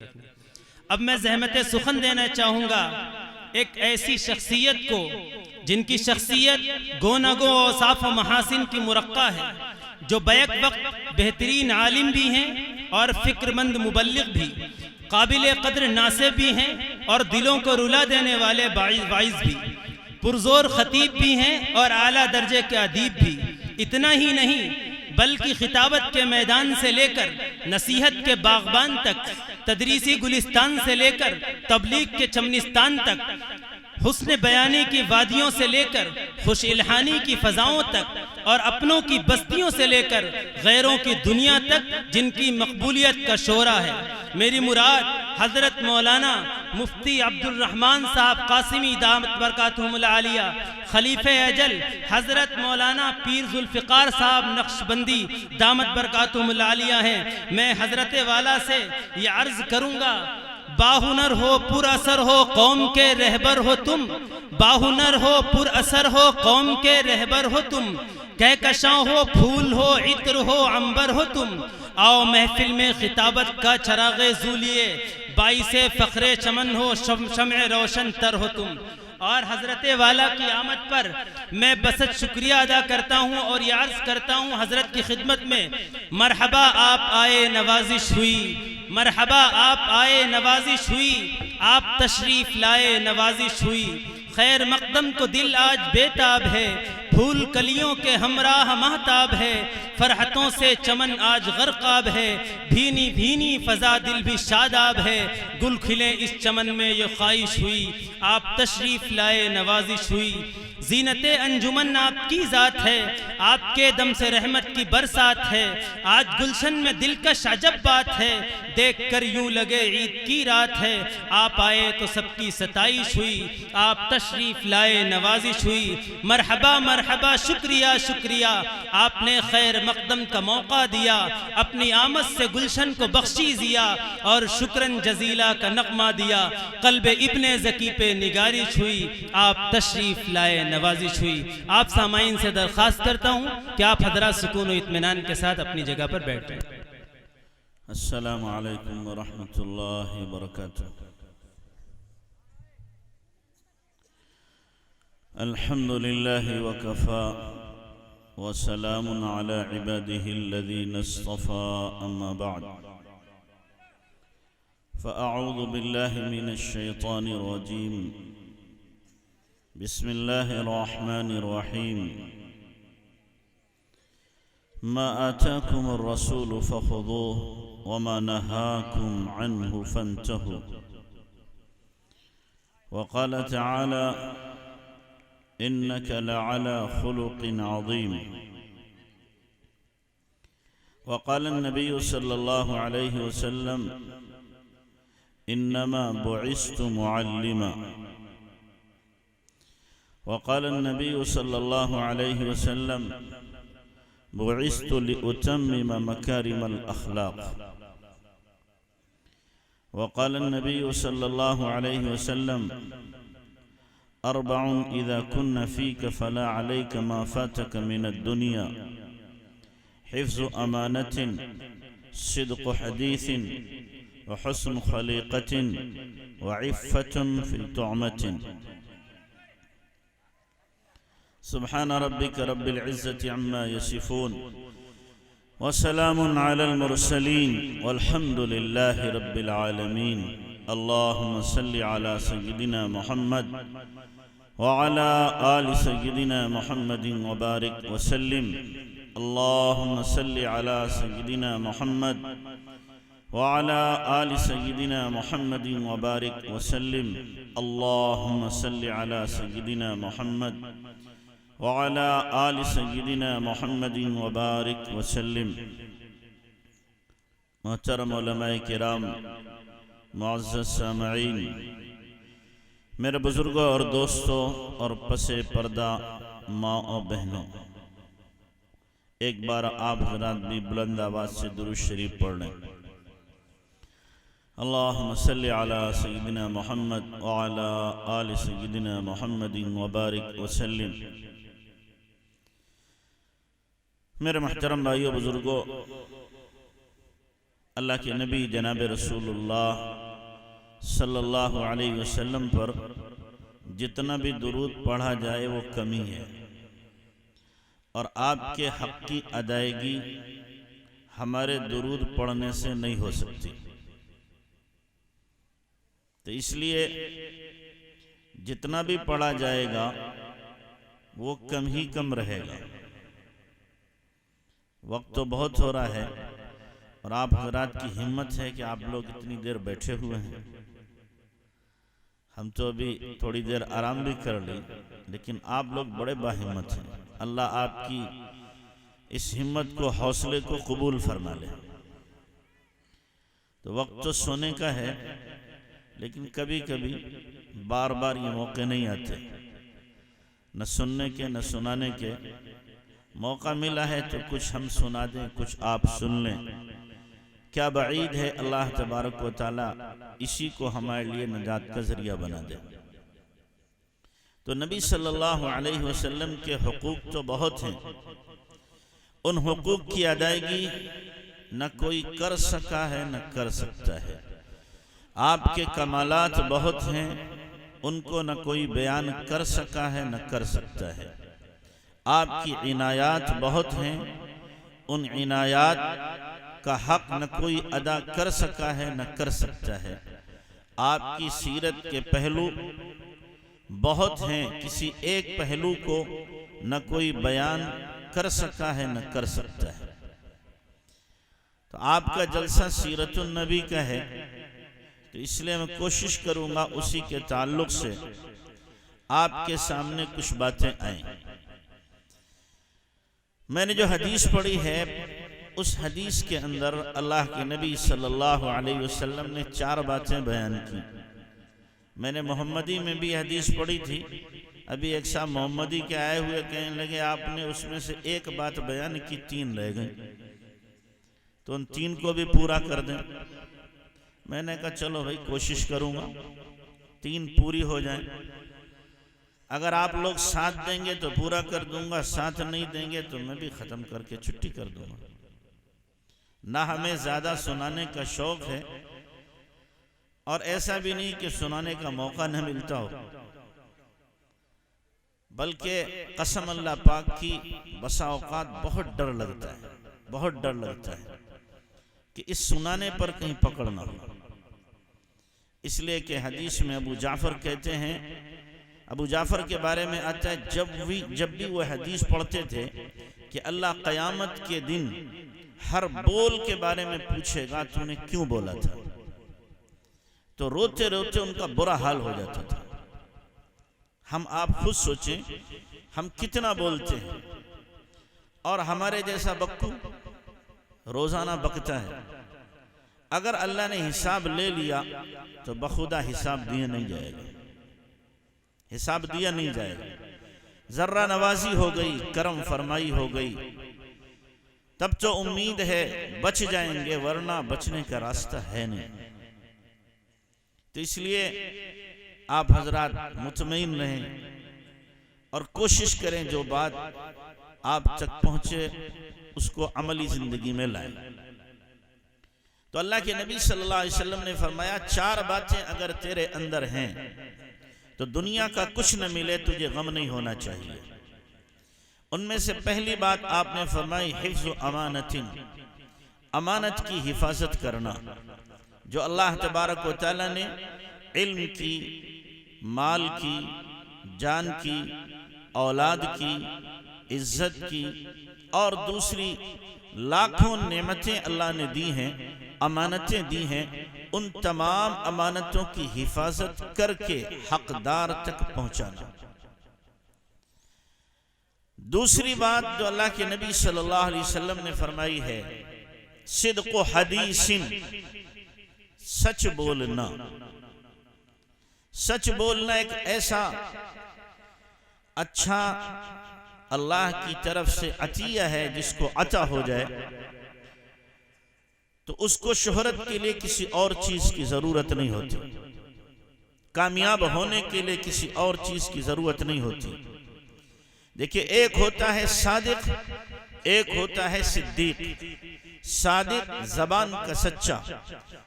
اب میں زحمت سخن دینا چاہوں گا ایک ایسی شخصیت کو جن کی شخصیت گونگو اوصاف و محاسن کی مرقع ہے، جو بیک وقت بہترین عالم بھی ہیں اور فکر مند مبلغ بھی، قابل قدر ناصح بھی ہیں اور دلوں کو رلا دینے والے واعظ بھی، پرزور خطیب بھی ہیں اور اعلیٰ درجے کے ادیب بھی۔ اتنا ہی نہیں بلکہ خطابت کے میدان سے لے کر نصیحت کے باغبان تک، تدریسی گلستان سے لے کر تبلیغ کے چمنستان تک، حسن بیانی کی وادیوں سے لے کر خوش الہانی کی فضاؤں تک، اور اپنوں کی بستیوں سے لے کر غیروں کی دنیا تک جن کی مقبولیت کا شعرہ ہے۔ میری مراد حضرت مولانا مفتی عبد الرحمن صاحب قاسمی دامت برکاتہم العالیہ، خلیفہ اجل حضرت مولانا پیر ذوالفقار صاحب نقشبندی دامت برکاتہم العالیہ ہیں۔ میں حضرت والا سے یہ عرض کروں گا، باہنر ہو پر اثر ہو قوم کے رہبر ہو تم، باہنر ہو پر اثر ہو قوم کے رہبر ہو تم، کہکشاں ہو پھول ہو عطر ہو عنبر ہو تم، آؤ محفل میں خطابت کا چراغ ذولیے، باعث فخر چمن ہو شمع روشن تر ہو تم۔ اور حضرت والا کی آمد پر میں بسط شکریہ ادا کرتا ہوں اور یہ عرض کرتا ہوں حضرت کی خدمت میں، مرحبا آپ آئے نوازش ہوئی، مرحبا آپ آئے نوازش ہوئی، آپ تشریف لائے نوازش ہوئی، خیر مقدم کو دل آج بیتاب ہے، پھول کلیوں کے ہمراہ مہتاب ہے، فرحتوں سے چمن آج غرقاب ہے، بھینی بھینی فضا دل بھی شاداب ہے، گل کھلے اس چمن میں یہ خواہش ہوئی، آپ تشریف لائے نوازش ہوئی، زینت انجمن آپ کی ذات ہے، آپ کے دم سے رحمت کی برسات ہے، آج گلشن میں دلکش عجب بات ہے، دیکھ کر یوں لگے عید کی رات ہے، آپ آئے تو سب کی ستائش ہوئی، آپ تشریف لائے نوازش ہوئی، مرحبا مرحبا شکریہ شکریہ، آپ نے خیر مقدم کا موقع دیا، اپنی آمد سے گلشن کو بخشی دیا اور شکرن جزیلہ کا نغمہ دیا، قلب ابن زکی پہ نگارش ہوئی، آپ تشریف لائے نوازش ہوئی۔ آپ سامعین سے درخواست کرتا ہوں کہ آپ حضرات سکون و اطمینان کے ساتھ اپنی جگہ پر بیٹھ جائیں۔ السلام علیکم ورحمۃ اللہ وبرکاتہ۔ الحمد للہ وکفا وسلام علی عبادہ الذین اصطفى اما بعد فاعوذ باللہ من الشیطان الرجیم بسم اللہ الرحمن الرحیم ما آتاکم الرسول فخذوه وما نهاكم عنه فانتهوا وقال تعالى إنك لعلى خلق عظيم وقال النبي صلى الله عليه وسلم إنما بعثت معلما وقال النبي صلى الله عليه وسلم بعثت لأتمم مكارم الأخلاق وقال النبي صلى الله عليه وسلم أربع إذا كن فيك فلا عليك ما فاتك من الدنيا حفظ أمانة صدق حديث وحسن خليقة وعفة في طعمة سبحان ربك رب العزة عما يصفون وسلام على المرسلين والحمد لله رب العالمين اللهم صل على سيدنا محمد وعلى آل سيدنا محمد وبارك وسلم اللهم صل على سيدنا محمد وعلى آل سيدنا محمد وبارك وسلم اللهم صل على سيدنا محمد وعلى آل سيدنا محمد وبارك وسلم۔ محترم علماء کرام، معزز سامعین، میرے بزرگوں اور دوستوں اور پس پردہ ماں اور بہنوں، ایک بار آپ حضرات بھی بلند آواز سے درود شریف پڑھ لیں۔ اللہم صلی علی سیدنا محمد وعلی آل سیدنا محمد وبارک وسلم۔ میرے محترم بھائیو بزرگوں، اللہ کے نبی جناب رسول اللہ صلی اللہ علیہ وسلم پر جتنا بھی درود پڑھا جائے وہ کمی ہے، اور آپ کے حق کی ادائیگی ہمارے درود پڑھنے سے نہیں ہو سکتی۔ تو اس لیے جتنا بھی پڑھا جائے گا وہ کم ہی کم رہے گا۔ وقت تو بہت ہو رہا ہے، اور آپ حضرات کی ہمت ہے کہ آپ لوگ اتنی دیر بیٹھے ہوئے ہیں۔ ہم تو ابھی تھوڑی دیر آرام بھی کر لیں، لیکن آپ لوگ بڑے باہمت ہیں۔ اللہ آپ کی اس ہمت کو، حوصلے کو قبول فرما لے۔ تو وقت تو سونے کا ہے، لیکن کبھی کبھی بار بار یہ موقع نہیں آتے، نہ سننے کے نہ سنانے کے۔ موقع ملا ہے تو کچھ ہم سنا دیں، کچھ آپ سن لیں۔ کیا بعید ہے اللہ تبارک و تعالی اسی کو ہمارے لیے نجات کا ذریعہ بنا دے۔ تو نبی صلی اللہ علیہ وسلم کے حقوق تو بہت ہیں، ان حقوق کی ادائیگی نہ کوئی کر سکا ہے نہ کر سکتا ہے۔ آپ کے کمالات بہت ہیں، ان کو نہ کوئی بیان کر سکا ہے نہ کر سکتا ہے۔ آپ کی عنایات بہت ہیں، ان عنایات کا حق نہ کوئی ادا کر سکا ہے نہ کر سکتا ہے۔ آپ کی سیرت کے پہلو بہت ہیں، کسی ایک پہلو کو نہ کوئی بیان کر سکا ہے نہ کر سکتا ہے۔ تو آپ کا جلسہ سیرت النبی کا ہے، تو اس لیے میں کوشش کروں گا اسی کے تعلق سے آپ کے سامنے کچھ باتیں آئیں۔ میں نے جو حدیث پڑھی ہے، اس حدیث کے اندر اللہ کے نبی صلی اللہ علیہ وسلم نے 4 باتیں بیان کی۔ میں نے محمدی میں بھی حدیث پڑھی تھی، ابھی ایک صاحب محمدی کے آئے ہوئے کہنے لگے آپ نے اس میں سے ایک بات بیان کی، 3 رہ گئیں، تو ان 3 کو بھی پورا کر دیں۔ میں نے کہا چلو بھائی کوشش کروں گا 3 پوری ہو جائیں۔ اگر آپ لوگ ساتھ دیں گے تو پورا کر دوں گا، ساتھ نہیں دیں گے تو میں بھی ختم کر کے چھٹی کر دوں گا۔ نہ ہمیں زیادہ سنانے کا شوق ہے، اور ایسا بھی نہیں کہ سنانے کا موقع نہ ملتا ہو، بلکہ قسم اللہ پاک کی بسا اوقات بہت ڈر لگتا ہے، بہت ڈر لگتا ہے کہ اس سنانے پر کہیں پکڑ نہ ہو۔ اس لیے کہ حدیث میں ابو جعفر کہتے ہیں، ابو جعفر کے بارے میں آتا ہے جب بھی وہ حدیث پڑھتے تھے کہ اللہ قیامت کے دن ہر بول کے بارے میں پوچھے گا تو نے کیوں بولا تھا، تو روتے روتے ان کا برا حال ہو جاتا تھا۔ ہم آپ خود سوچیں ہم کتنا بولتے ہیں، اور ہمارے جیسا بکو روزانہ بکتا ہے۔ اگر اللہ نے حساب لے لیا تو بخدا حساب دیا نہیں جائے گا، حساب دیا نہیں جائے گا۔ ذرہ نوازی ہو گئی، کرم فرمائی ہو گئی، تب تو امید ہے بچ جائیں گے، ورنہ بچنے کا راستہ ہے نہیں۔ تو اس لیے آپ حضرات مطمئن رہیں اور کوشش کریں جو بات آپ تک پہنچے اس کو عملی زندگی میں لائیں۔ تو اللہ کے نبی صلی اللہ علیہ وسلم نے فرمایا 4 باتیں اگر تیرے اندر ہیں تو دنیا کا کچھ نہ ملے تجھے غم نہیں ہونا چاہیے۔ ان میں سے پہلی بات آپ نے فرمائی حفظ امانت، امانت کی حفاظت کرنا، جو اللہ تبارک و تعالی نے علم کی، مال کی، جان کی، اولاد کی، عزت کی اور دوسری لاکھوں نعمتیں اللہ نے دی ہیں، امانتیں دی ہیں، ان تمام امانتوں کی حفاظت کر کے حقدار تک پہنچانا۔ دوسری بات جو اللہ کے نبی صلی اللہ علیہ وسلم نے فرمائی ہے صدق و حدیث، سچ بولنا۔ سچ بولنا ایک ایسا اچھا اللہ کی طرف سے عطیہ ہے، جس کو عطا ہو جائے تو اس کو شہرت کے لیے کسی اور چیز کی ضرورت نہیں ہوتی، کامیاب ہونے کے لیے کسی اور چیز کی ضرورت نہیں ہوتی۔ دیکھیے ایک ہوتا ہے صادق، ایک ہوتا ہے صدیق۔ صادق زبان کا سچا،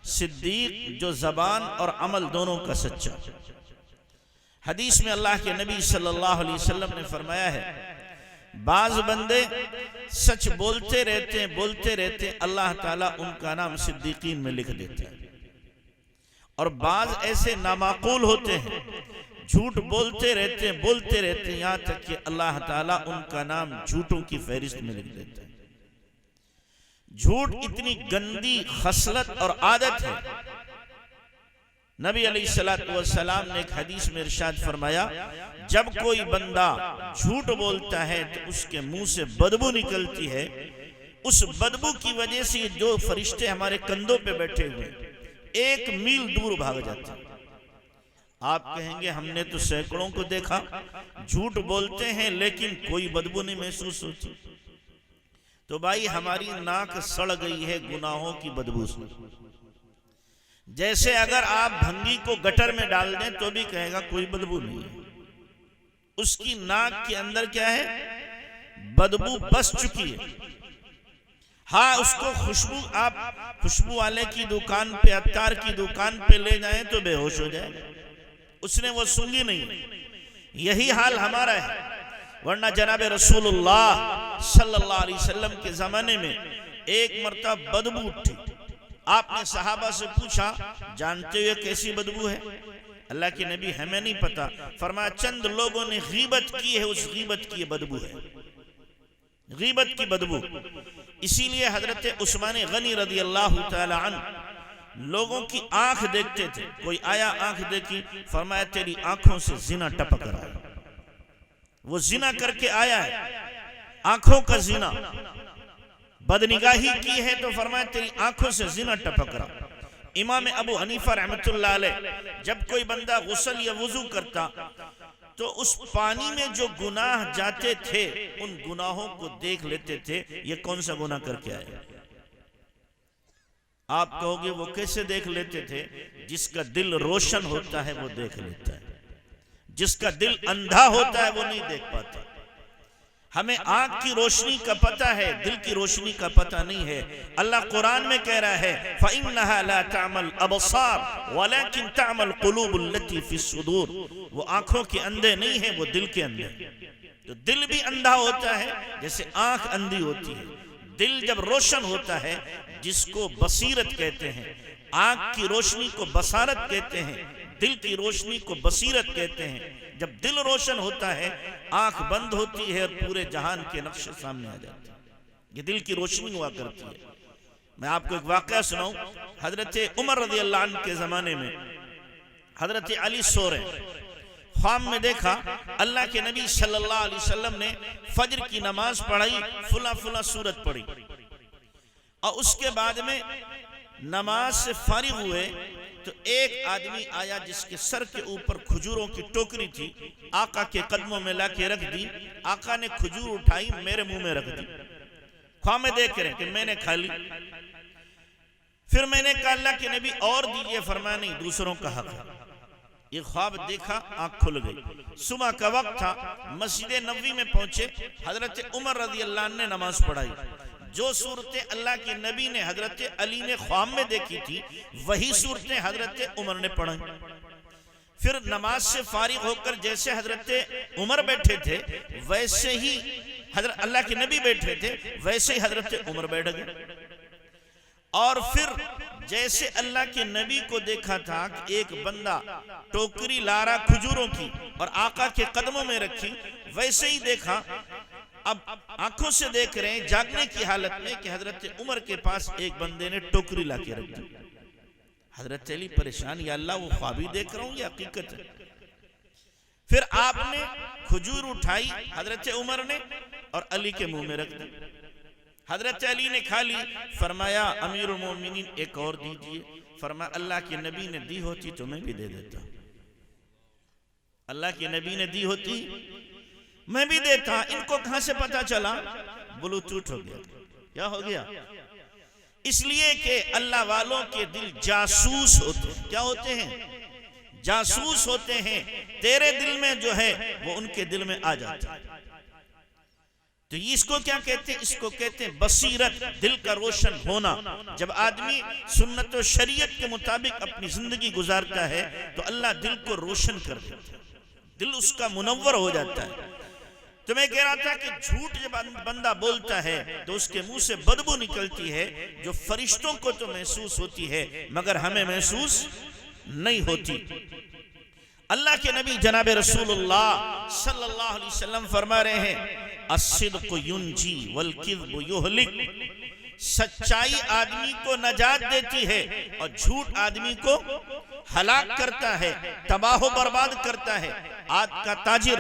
صدیق جو زبان اور عمل دونوں کا سچا۔ حدیث میں اللہ کے نبی صلی اللہ علیہ وسلم نے فرمایا ہے بعض بندے سچ بولتے رہتے اللہ تعالیٰ ان کا نام صدیقین میں لکھ دیتے ہیں، اور بعض ایسے نامعقول ہوتے ہیں جھوٹ بولتے رہتے یہاں تک کہ اللہ تعالیٰ ان کا نام جھوٹوں کی فہرست میں لکھ دیتے ہیں۔ جھوٹ اتنی گندی خصلت اور عادت ہے، نبی علیہ السلام نے ایک حدیث میں ارشاد فرمایا جب کوئی بندہ جھوٹ بولتا ہے تو اس کے منہ سے بدبو نکلتی ہے، اس بدبو کی وجہ سے جو فرشتے ہمارے کندھوں پہ بیٹھے ہوئے 1 میل دور بھاگ جاتے ہیں۔ آپ کہیں گے ہم نے تو سینکڑوں کو دیکھا جھوٹ بولتے ہیں لیکن کوئی بدبو نہیں محسوس ہوتی، تو بھائی ہماری ناک سڑ گئی ہے گناہوں کی بدبو سے۔ جیسے اگر آپ بھنگی کو گٹر میں ڈال دیں تو بھی کہے گا کوئی بدبو نہیں ہے، اس کی ناک کے اندر کیا ہے؟ بدبو بس چکی ہے۔ ہاں اس کو آپ خوشبو والے کی دکان پہ، عطار کی دکان پہ لے جائیں تو بے ہوش ہو جائے، اس نے وہ سونگی نہیں۔ یہی حال ہمارا ہے، ورنہ جناب رسول اللہ صلی اللہ علیہ وسلم کے زمانے میں ایک مرتبہ بدبو اٹھی، آپ نے صحابہ سے پوچھا جانتے ہوئے کیسی بدبو ہے؟ اللہ کے نبی ہمیں نہیں پتا، فرمایا چند لوگوں نے غیبت کی ہے، اس غیبت کی بدبو ہے، غیبت کی بدبو۔ اسی لیے حضرت عثمان غنی رضی اللہ تعالی عنہ لوگوں کی آنکھ دیکھتے تھے، کوئی آیا آنکھ دیکھی، فرمایا تیری آنکھوں سے زنا ٹپک رہا ہے، وہ زنا کر کے آیا ہے، آنکھوں کا زنا، بدنگاہی کی ہے تو فرمایا تیری آنکھوں سے زنا ٹپک رہا۔ امام ابو حنیفہ رحمت اللہ علیہ جب کوئی بندہ غسل یا وضو کرتا تو اس پانی میں جو گناہ جاتے تھے ان گناہوں کو دیکھ لیتے تھے یہ کون سا گناہ کر کے آئے۔ آپ کہو گے وہ کیسے دیکھ لیتے تھے؟ جس کا دل روشن ہوتا ہے وہ دیکھ لیتا ہے، جس کا دل اندھا ہوتا ہے وہ نہیں دیکھ پاتا۔ ہمیں آنکھ کی روشنی کا پتہ ہے، دل کی روشنی کا پتہ نہیں ہے۔ اللہ قرآن میں کہہ رہا ہے فَإِنَّهَا لَا تَعْمَى الْأَبْصَارُ وَلَكِنْ تَعْمَى الْقُلُوبُ الَّتِي فِي الصُّدُورِ، وہ آنکھوں کے اندھے نہیں ہیں، وہ دل کے اندھے ہیں۔ تو دل بھی اندھا ہوتا ہے جیسے آنکھ اندھی ہوتی ہے۔ دل جب روشن ہوتا ہے جس کو بصیرت کہتے ہیں، آنکھ کی روشنی کو بصارت کہتے ہیں، دل کی روشنی کو بصیرت کہتے ہیں۔ جب دل روشن ہوتا ہے آنکھ بند ہوتی ہے اور پورے جہان کے نقش سامنے آ جاتے ہیں، یہ دل کی روشنی ہوا کرتی ہے۔ میں آپ کو ایک واقعہ سناؤں، حضرت عمر رضی اللہ عنہ کے زمانے میں حضرت علی سو رہے، خواب میں دیکھا اللہ کے نبی صلی اللہ علیہ وسلم نے فجر کی نماز پڑھائی، فلاں فلاں سورت پڑھی، اور اس کے بعد میں نماز سے فارغ ہوئے تو ایک آدمی آیا جس کے سر کے اوپر کھجوروں کی ٹوکری تھی، آقا کے قدموں میں لا کے رکھ دی، آقا نے کھجور اٹھائی میرے منہ میں رکھ دی، خواب میں دیکھ رہے کہ میں نے کھا لی۔ پھر میں نے کہا اللہ کے نبی اور دیجئے، فرمایا نہیں دوسروں کا حق ہے۔ یہ خواب دیکھا آنکھ کھل گئی۔ صبح کا وقت تھا، مسجد نبوی میں پہنچے، حضرت عمر رضی اللہ عنہ نے نماز پڑھائی۔ جو صورتیں اللہ کے نبی نے حضرت علی نے خواب میں دیکھی تھی وہی صورتیں حضرت عمر نے پڑھیں۔ پھر نماز سے فارغ ہو کر جیسے حضرت عمر بیٹھے تھے ویسے ہی حضرت اللہ کے نبی بیٹھے تھے، ویسے ہی حضرت عمر بیٹھ گئے۔ اور پھر جیسے اللہ کے نبی کو دیکھا تھا کہ ایک بندہ ٹوکری لارا کھجوروں کی اور آقا کے قدموں میں رکھی، ویسے ہی دیکھا۔ اب آنکھوں سے دیکھ رہے ہیں جاگنے کی حالت میں کہ حضرت عمر کے پاس ایک بندے نے ٹوکری لا کے رکھ دی۔ حضرت علی پریشان، یا اللہ وہ خوابی دیکھ رہا ہوں یا حقیقت ہے؟ پھر آپ نے کھجور اٹھائی حضرت عمر نے اور علی کے منہ میں رکھ دی، حضرت علی نے کھا لی، فرمایا امیر المومنین ایک اور دیجئے، فرمایا اللہ کے نبی نے دی ہوتی تو میں بھی دے دیتا، اللہ کے نبی نے دی ہوتی میں بھی دیتا۔ ان کو کہاں سے پتا چلا؟ بلوٹوتھ ہو گیا۔ کیا ہو گیا؟ اس لیے کہ اللہ والوں کے دل جاسوس ہوتے ہیں۔ کیا ہوتے ہیں؟ جاسوس ہوتے ہیں، تیرے دل میں جو ہے وہ ان کے دل میں آ جاتا ہے۔ تو اس کو کیا کہتے ہیں؟ اس کو کہتے ہیں بصیرت، دل کا روشن ہونا۔ جب آدمی سنت و شریعت کے مطابق اپنی زندگی گزارتا ہے تو اللہ دل کو روشن کر دیتا ہے، دل اس کا منور ہو جاتا ہے۔ تو میں کہہ رہا تھا کہ جھوٹ جب بندہ بولتا ہے تو اس کے منہ سے بدبو نکلتی ہے، جو فرشتوں کو تو محسوس ہوتی ہے مگر ہمیں محسوس نہیں ہوتی۔ اللہ کے نبی جناب رسول اللہ صلی اللہ علیہ وسلم فرما رہے ہیں الصدق ینجی والکذب یہلک، سچائی آدمی کو نجات دیتی ہے اور جھوٹ آدمی کو ہلاک کرتا ہے، تباہ و برباد کرتا ہے۔ آج کا تاجر،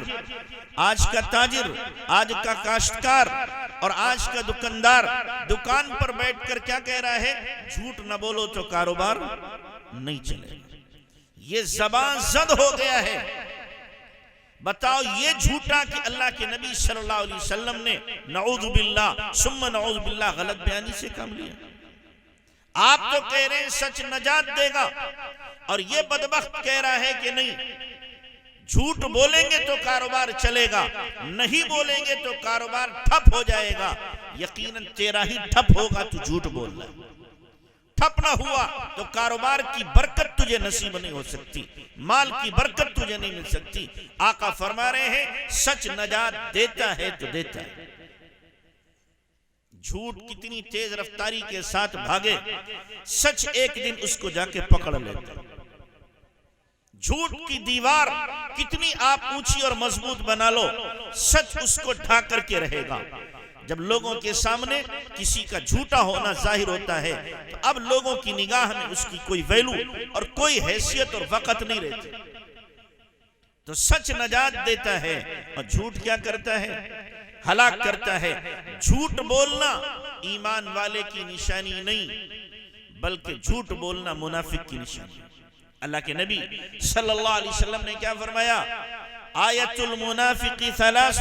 آج کا کاشتکار اور آج کا دکاندار دکان پر بیٹھ کر کیا کہہ رہا ہے؟ جھوٹ نہ بولو تو کاروبار نہیں چلے۔ یہ زبان زد ہو گیا ہے۔ بتاؤ یہ جھوٹا کہ اللہ کے نبی صلی اللہ علیہ وسلم نے نعوذ باللہ ثم نعوذ باللہ غلط بیانی سے کام لیا۔ آپ تو کہہ رہے ہیں سچ نجات دے گا، اور یہ بدبخت کہہ رہا ہے کہ نہیں، جھوٹ بولیں گے تو کاروبار چلے گا، نہیں بولیں گے تو کاروبار ٹھپ ہو جائے گا۔ یقیناً تیرا ہی ٹھپ ہوگا، تو جھوٹ بول رہا ہے۔ ٹھپ نہ ہوا تو کاروبار کی برکت تجھے نصیب نہیں ہو سکتی، مال کی برکت تجھے نہیں مل سکتی۔ آقا فرما رہے ہیں سچ نجات دیتا ہے تو دیتا ہے۔ جھوٹ کتنی تیز رفتاری کے ساتھ بھاگے، سچ ایک دن اس کو جا کے پکڑ لیتا ہے۔ جھوٹ کی دیوار کتنی آپ اونچی اور مضبوط بنا لو، سچ اس کو ڈھا کر کے رہے گا۔ جب لوگوں کے سامنے کسی کا جھوٹا ہونا ظاہر ہوتا ہے تو اب لوگوں کی نگاہ میں اس کی کوئی ویلو اور کوئی حیثیت اور وقت نہیں رہتی۔ تو سچ نجات دیتا ہے اور جھوٹ کیا کرتا ہے؟ ہلاک کرتا ہے۔ جھوٹ بولنا ایمان والے کی نشانی نہیں، بلکہ جھوٹ بولنا منافق کی نشانی۔ اللہ کے نبی صلی اللہ علیہ وسلم نے کیا فرمایا؟ آیت المنافق ثلاث،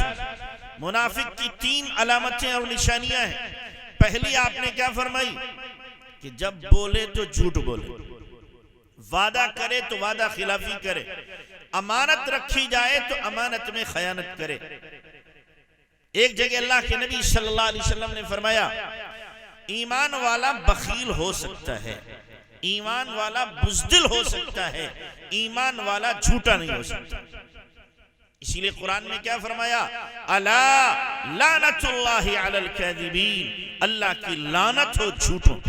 منافق کی 3 علامتیں اور نشانیاں ہیں۔ پہلی آپ نے کیا فرمائی؟ کہ جب بولے تو جھوٹ بولے، وعدہ کرے تو وعدہ خلافی کرے، امانت رکھی جائے تو امانت میں خیانت کرے۔ ایک جگہ اللہ کے نبی صلی اللہ علیہ وسلم نے فرمایا ایمان والا بخیل ہو سکتا ہے، ایمان والا بزدل ہو سکتا ہے، ایمان والا جھوٹا نہیں ہو سکتا۔ اسی لیے قرآن میں کیا فرمایا؟ الا لعنت اللہ علی الکاذبین، اللہ کی لعنت ہو جھوٹوں۔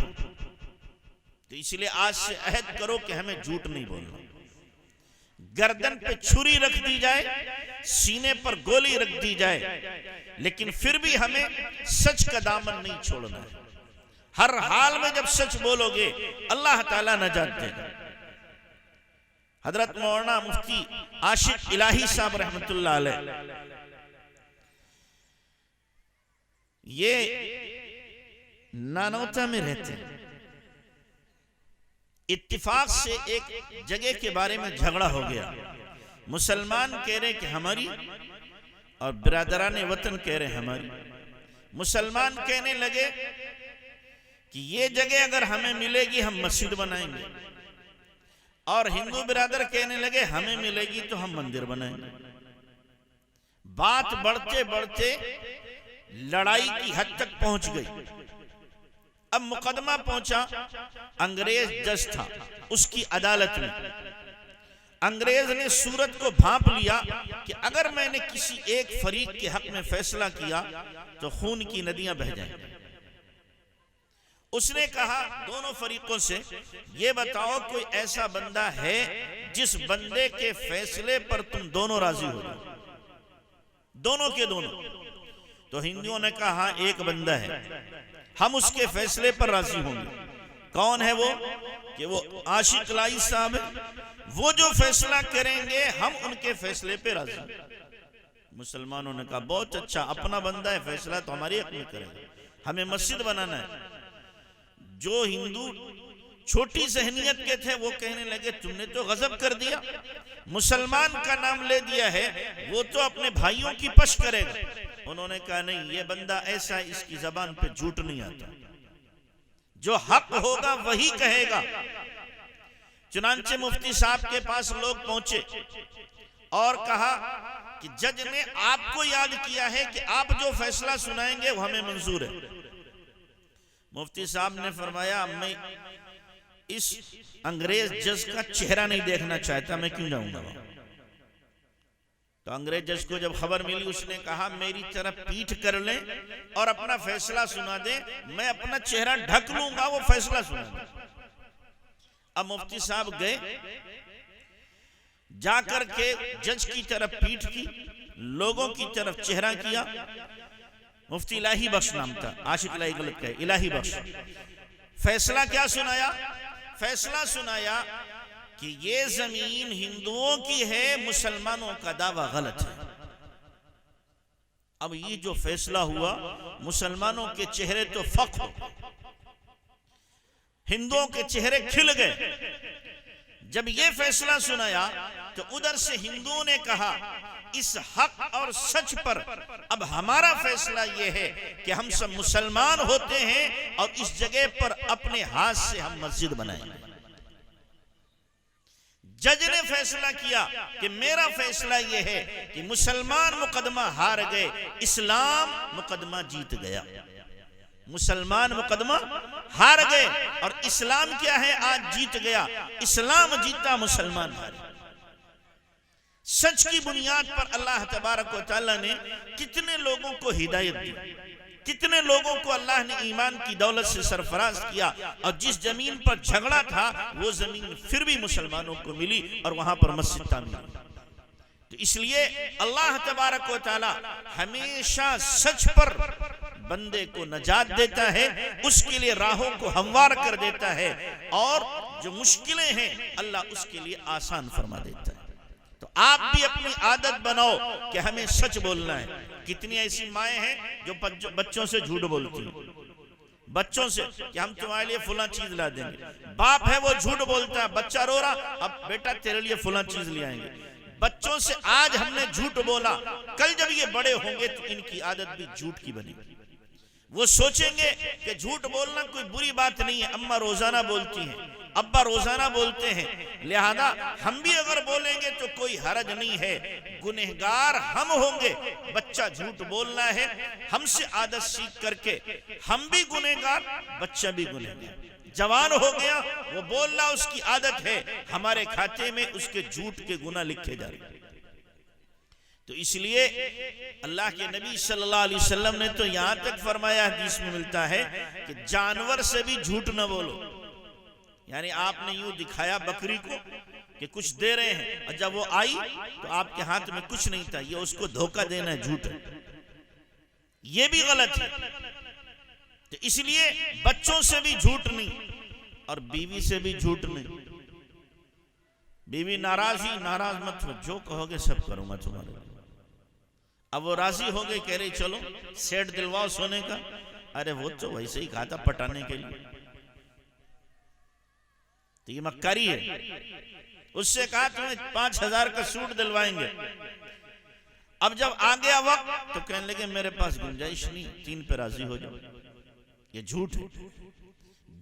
تو اسی لیے آج سے عہد کرو کہ ہمیں جھوٹ نہیں بولنا۔ گردن پہ چھری رکھ دی جائے، سینے پر گولی رکھ دی جائے، لیکن پھر بھی ہمیں سچ کا دامن نہیں چھوڑنا ہے۔ ہر حال میں جب سچ بولو گے اللہ تعالیٰ نجات دے گا۔ حضرت مولانا مفتی عاشق الہی صاحب رحمت اللہ علیہ، یہ نانوتا میں رہتے ہیں۔ اتفاق سے ایک جگہ کے بارے میں جھگڑا ہو گیا۔ مسلمان کہہ رہے کہ ہماری، اور برادران وطن کہہ رہے ہماری۔ مسلمان کہنے لگے کہ یہ جگہ اگر ہمیں ملے گی ہم مسجد بنائیں گے، اور ہندو برادر کہنے لگے ہمیں ملے گی تو ہم مندر بنائیں گے۔ بات بڑھتے بڑھتے لڑائی کی حد تک پہنچ گئی۔ اب مقدمہ پہنچا انگریز جج تھا، اس کی عدالت میں۔ انگریز نے صورت کو بھانپ لیا کہ اگر میں نے کسی ایک فریق کے حق میں فیصلہ کیا تو خون کی ندیاں بہہ جائیں گی۔ اس نے کہا دونوں فریقوں سے یہ بتاؤ کوئی ایسا بندہ ہے جس بندے کے فیصلے پر تم دونوں راضی ہو جاؤ، دونوں کے دونوں۔ تو ہندوؤں نے کہا ہاں ایک بندہ ہے، ہم اس کے فیصلے پر راضی ہوں گے۔ کون ہے وہ؟ کہ وہ عاشق الہی صاحب ہے، وہ جو فیصلہ کریں گے ہم ان کے فیصلے پہ راضی ہیں۔ مسلمانوں نے کہا بہت اچھا، اپنا بندہ ہے، فیصلہ تو ہمارے حق میں کرے گا، ہمیں مسجد بنانا ہے۔ جو ہندو چھوٹی ذہنیت کے تھے وہ کہنے لگے تم نے تو غضب کر دیا، مسلمان کا نام لے دیا ہے، وہ تو اپنے بھائیوں کی پش کرے گا۔ انہوں نے کہا نہیں، یہ بندہ ایسا ہے، اس کی زبان پہ جھوٹ نہیں آتا، جو حق ہوگا وہی کہے گا۔ چنانچہ مفتی صاحب کے پاس لوگ پہنچے، اور کہا کہ جج نے آپ کو یاد کیا ہے کہ آپ جو فیصلہ سنائیں گے وہ ہمیں منظور ہے۔ مفتی صاحب نے فرمایا میں اس انگریز جج کا چہرہ نہیں دیکھنا چاہتا، میں کیوں جاؤں گا وہاں؟ تو انگریز جج کو جب خبر ملی اس نے کہا میری طرف پیٹھ کر لیں اور اپنا فیصلہ سنا دیں، میں اپنا چہرہ ڈھک لوں گا، وہ فیصلہ سنا دیں۔ اب مفتی صاحب گئے، جا کر کے جج کی طرف پیٹھ کی، لوگوں کی طرف چہرہ کیا۔ مفتی الہی بخش نام تھا، عاشق الہی غلط کہے، الہی بخش۔ فیصلہ کیا سنایا؟ فیصلہ سنایا کہ یہ زمین ہندوؤں کی ہے، مسلمانوں کا دعویٰ غلط ہے۔ اب یہ جو فیصلہ ہوا، مسلمانوں کے چہرے تو فخر ہو، ہندوؤں کے چہرے کھل گئے۔ جب یہ فیصلہ سنایا تو ادھر سے ہندوؤں نے کہا اس حق اور سچ پر اب ہمارا فیصلہ یہ ہے کہ ہم سب مسلمان ہوتے ہیں اور اس جگہ پر اپنے ہاتھ سے ہم مسجد بنائیں گے۔ جج نے فیصلہ کیا کہ میرا فیصلہ یہ ہے کہ مسلمان مقدمہ ہار گئے، اسلام مقدمہ جیت گیا۔ مسلمان مقدمہ ہار گئے اور اسلام کیا ہے؟ آج جیت گیا۔ اسلام جیتا، مسلمان ہارے۔ سچ کی بنیاد پر اللہ تبارک و تعالیٰ نے کتنے لوگوں کو ہدایت دی، کتنے لوگوں کو اللہ نے ایمان کی دولت سے سرفراز کیا، اور جس زمین پر جھگڑا تھا وہ زمین پھر بھی مسلمانوں کو ملی اور وہاں پر مسجد تعمیر ہوئی۔ تو اس لیے اللہ تبارک و تعالیٰ ہمیشہ سچ پر بندے کو نجات دیتا ہے، اس کے لیے راہوں کو ہموار کر دیتا ہے، اور جو مشکلیں ہیں اللہ اس کے لیے آسان فرما دیتا ہے۔ تو آپ بھی اپنی عادت بناؤ کہ ہمیں سچ بولنا ہے۔ کتنی ایسی مائیں ہیں جو بچوں سے جھوٹ بولتی ہیں، بچوں سے کہ ہم تمہارے لیے فلاں چیز لا دیں گے۔ باپ ہے وہ جھوٹ بولتا ہے، بچہ رو رہا، اب بیٹا تیرے لیے فلاں چیز لے آئیں گے۔ بچوں سے آج ہم نے جھوٹ بولا، کل جب یہ بڑے ہوں گے تو ان کی عادت بھی جھوٹ کی بنے گی۔ وہ سوچیں گے کہ جھوٹ بولنا کوئی بری بات نہیں ہے، اماں روزانہ بولتی ہیں، ابا روزانہ بولتے ہیں، لہذا ہم بھی اگر بولیں گے تو کوئی حرج نہیں ہے۔ گنہگار ہم ہوں گے، بچہ جھوٹ بولنا ہے، ہم سے عادت سیکھ کر کے ہم بھی گنہگار، بچہ بھی گنہگار۔ جوان ہو گیا، وہ بول رہا، اس کی عادت ہے، ہمارے کھاتے میں اس کے جھوٹ کے گناہ لکھے جا رہے ہیں۔ تو اس لیے اللہ کے نبی صلی اللہ علیہ وسلم نے تو یہاں تک فرمایا، حدیث میں ملتا ہے کہ جانور سے بھی جھوٹ نہ بولو۔ یعنی آپ نے یوں دکھایا بکری کو کہ کچھ دے رہے ہیں، اور جب وہ آئی تو آپ کے ہاتھ میں کچھ نہیں تھا، یہ اس کو دھوکہ دینا ہے، جھوٹ ہے، یہ بھی غلط ہے۔ تو اس لیے بچوں سے بھی جھوٹ نہیں، اور بیوی سے بھی جھوٹ نہیں۔ بیوی ناراض مت ہو، جو کہو گے سب کروں گا تمہارے لیے۔ اب وہ راضی ہو گئے، کہہ رہے چلو سیٹ دلواؤ سونے کا، ارے وہ تو ویسے ہی کہا تھا پٹانے کے لیے، تو یہ مکاری ہے۔ اس سے کہا تمہیں 5000 کا سوٹ دلوائیں گے، اب جب آ گیا وقت تو کہنے لگے میرے پاس گنجائش نہیں، 3 پہ راضی ہو جاؤ۔ یہ جھوٹ ہے۔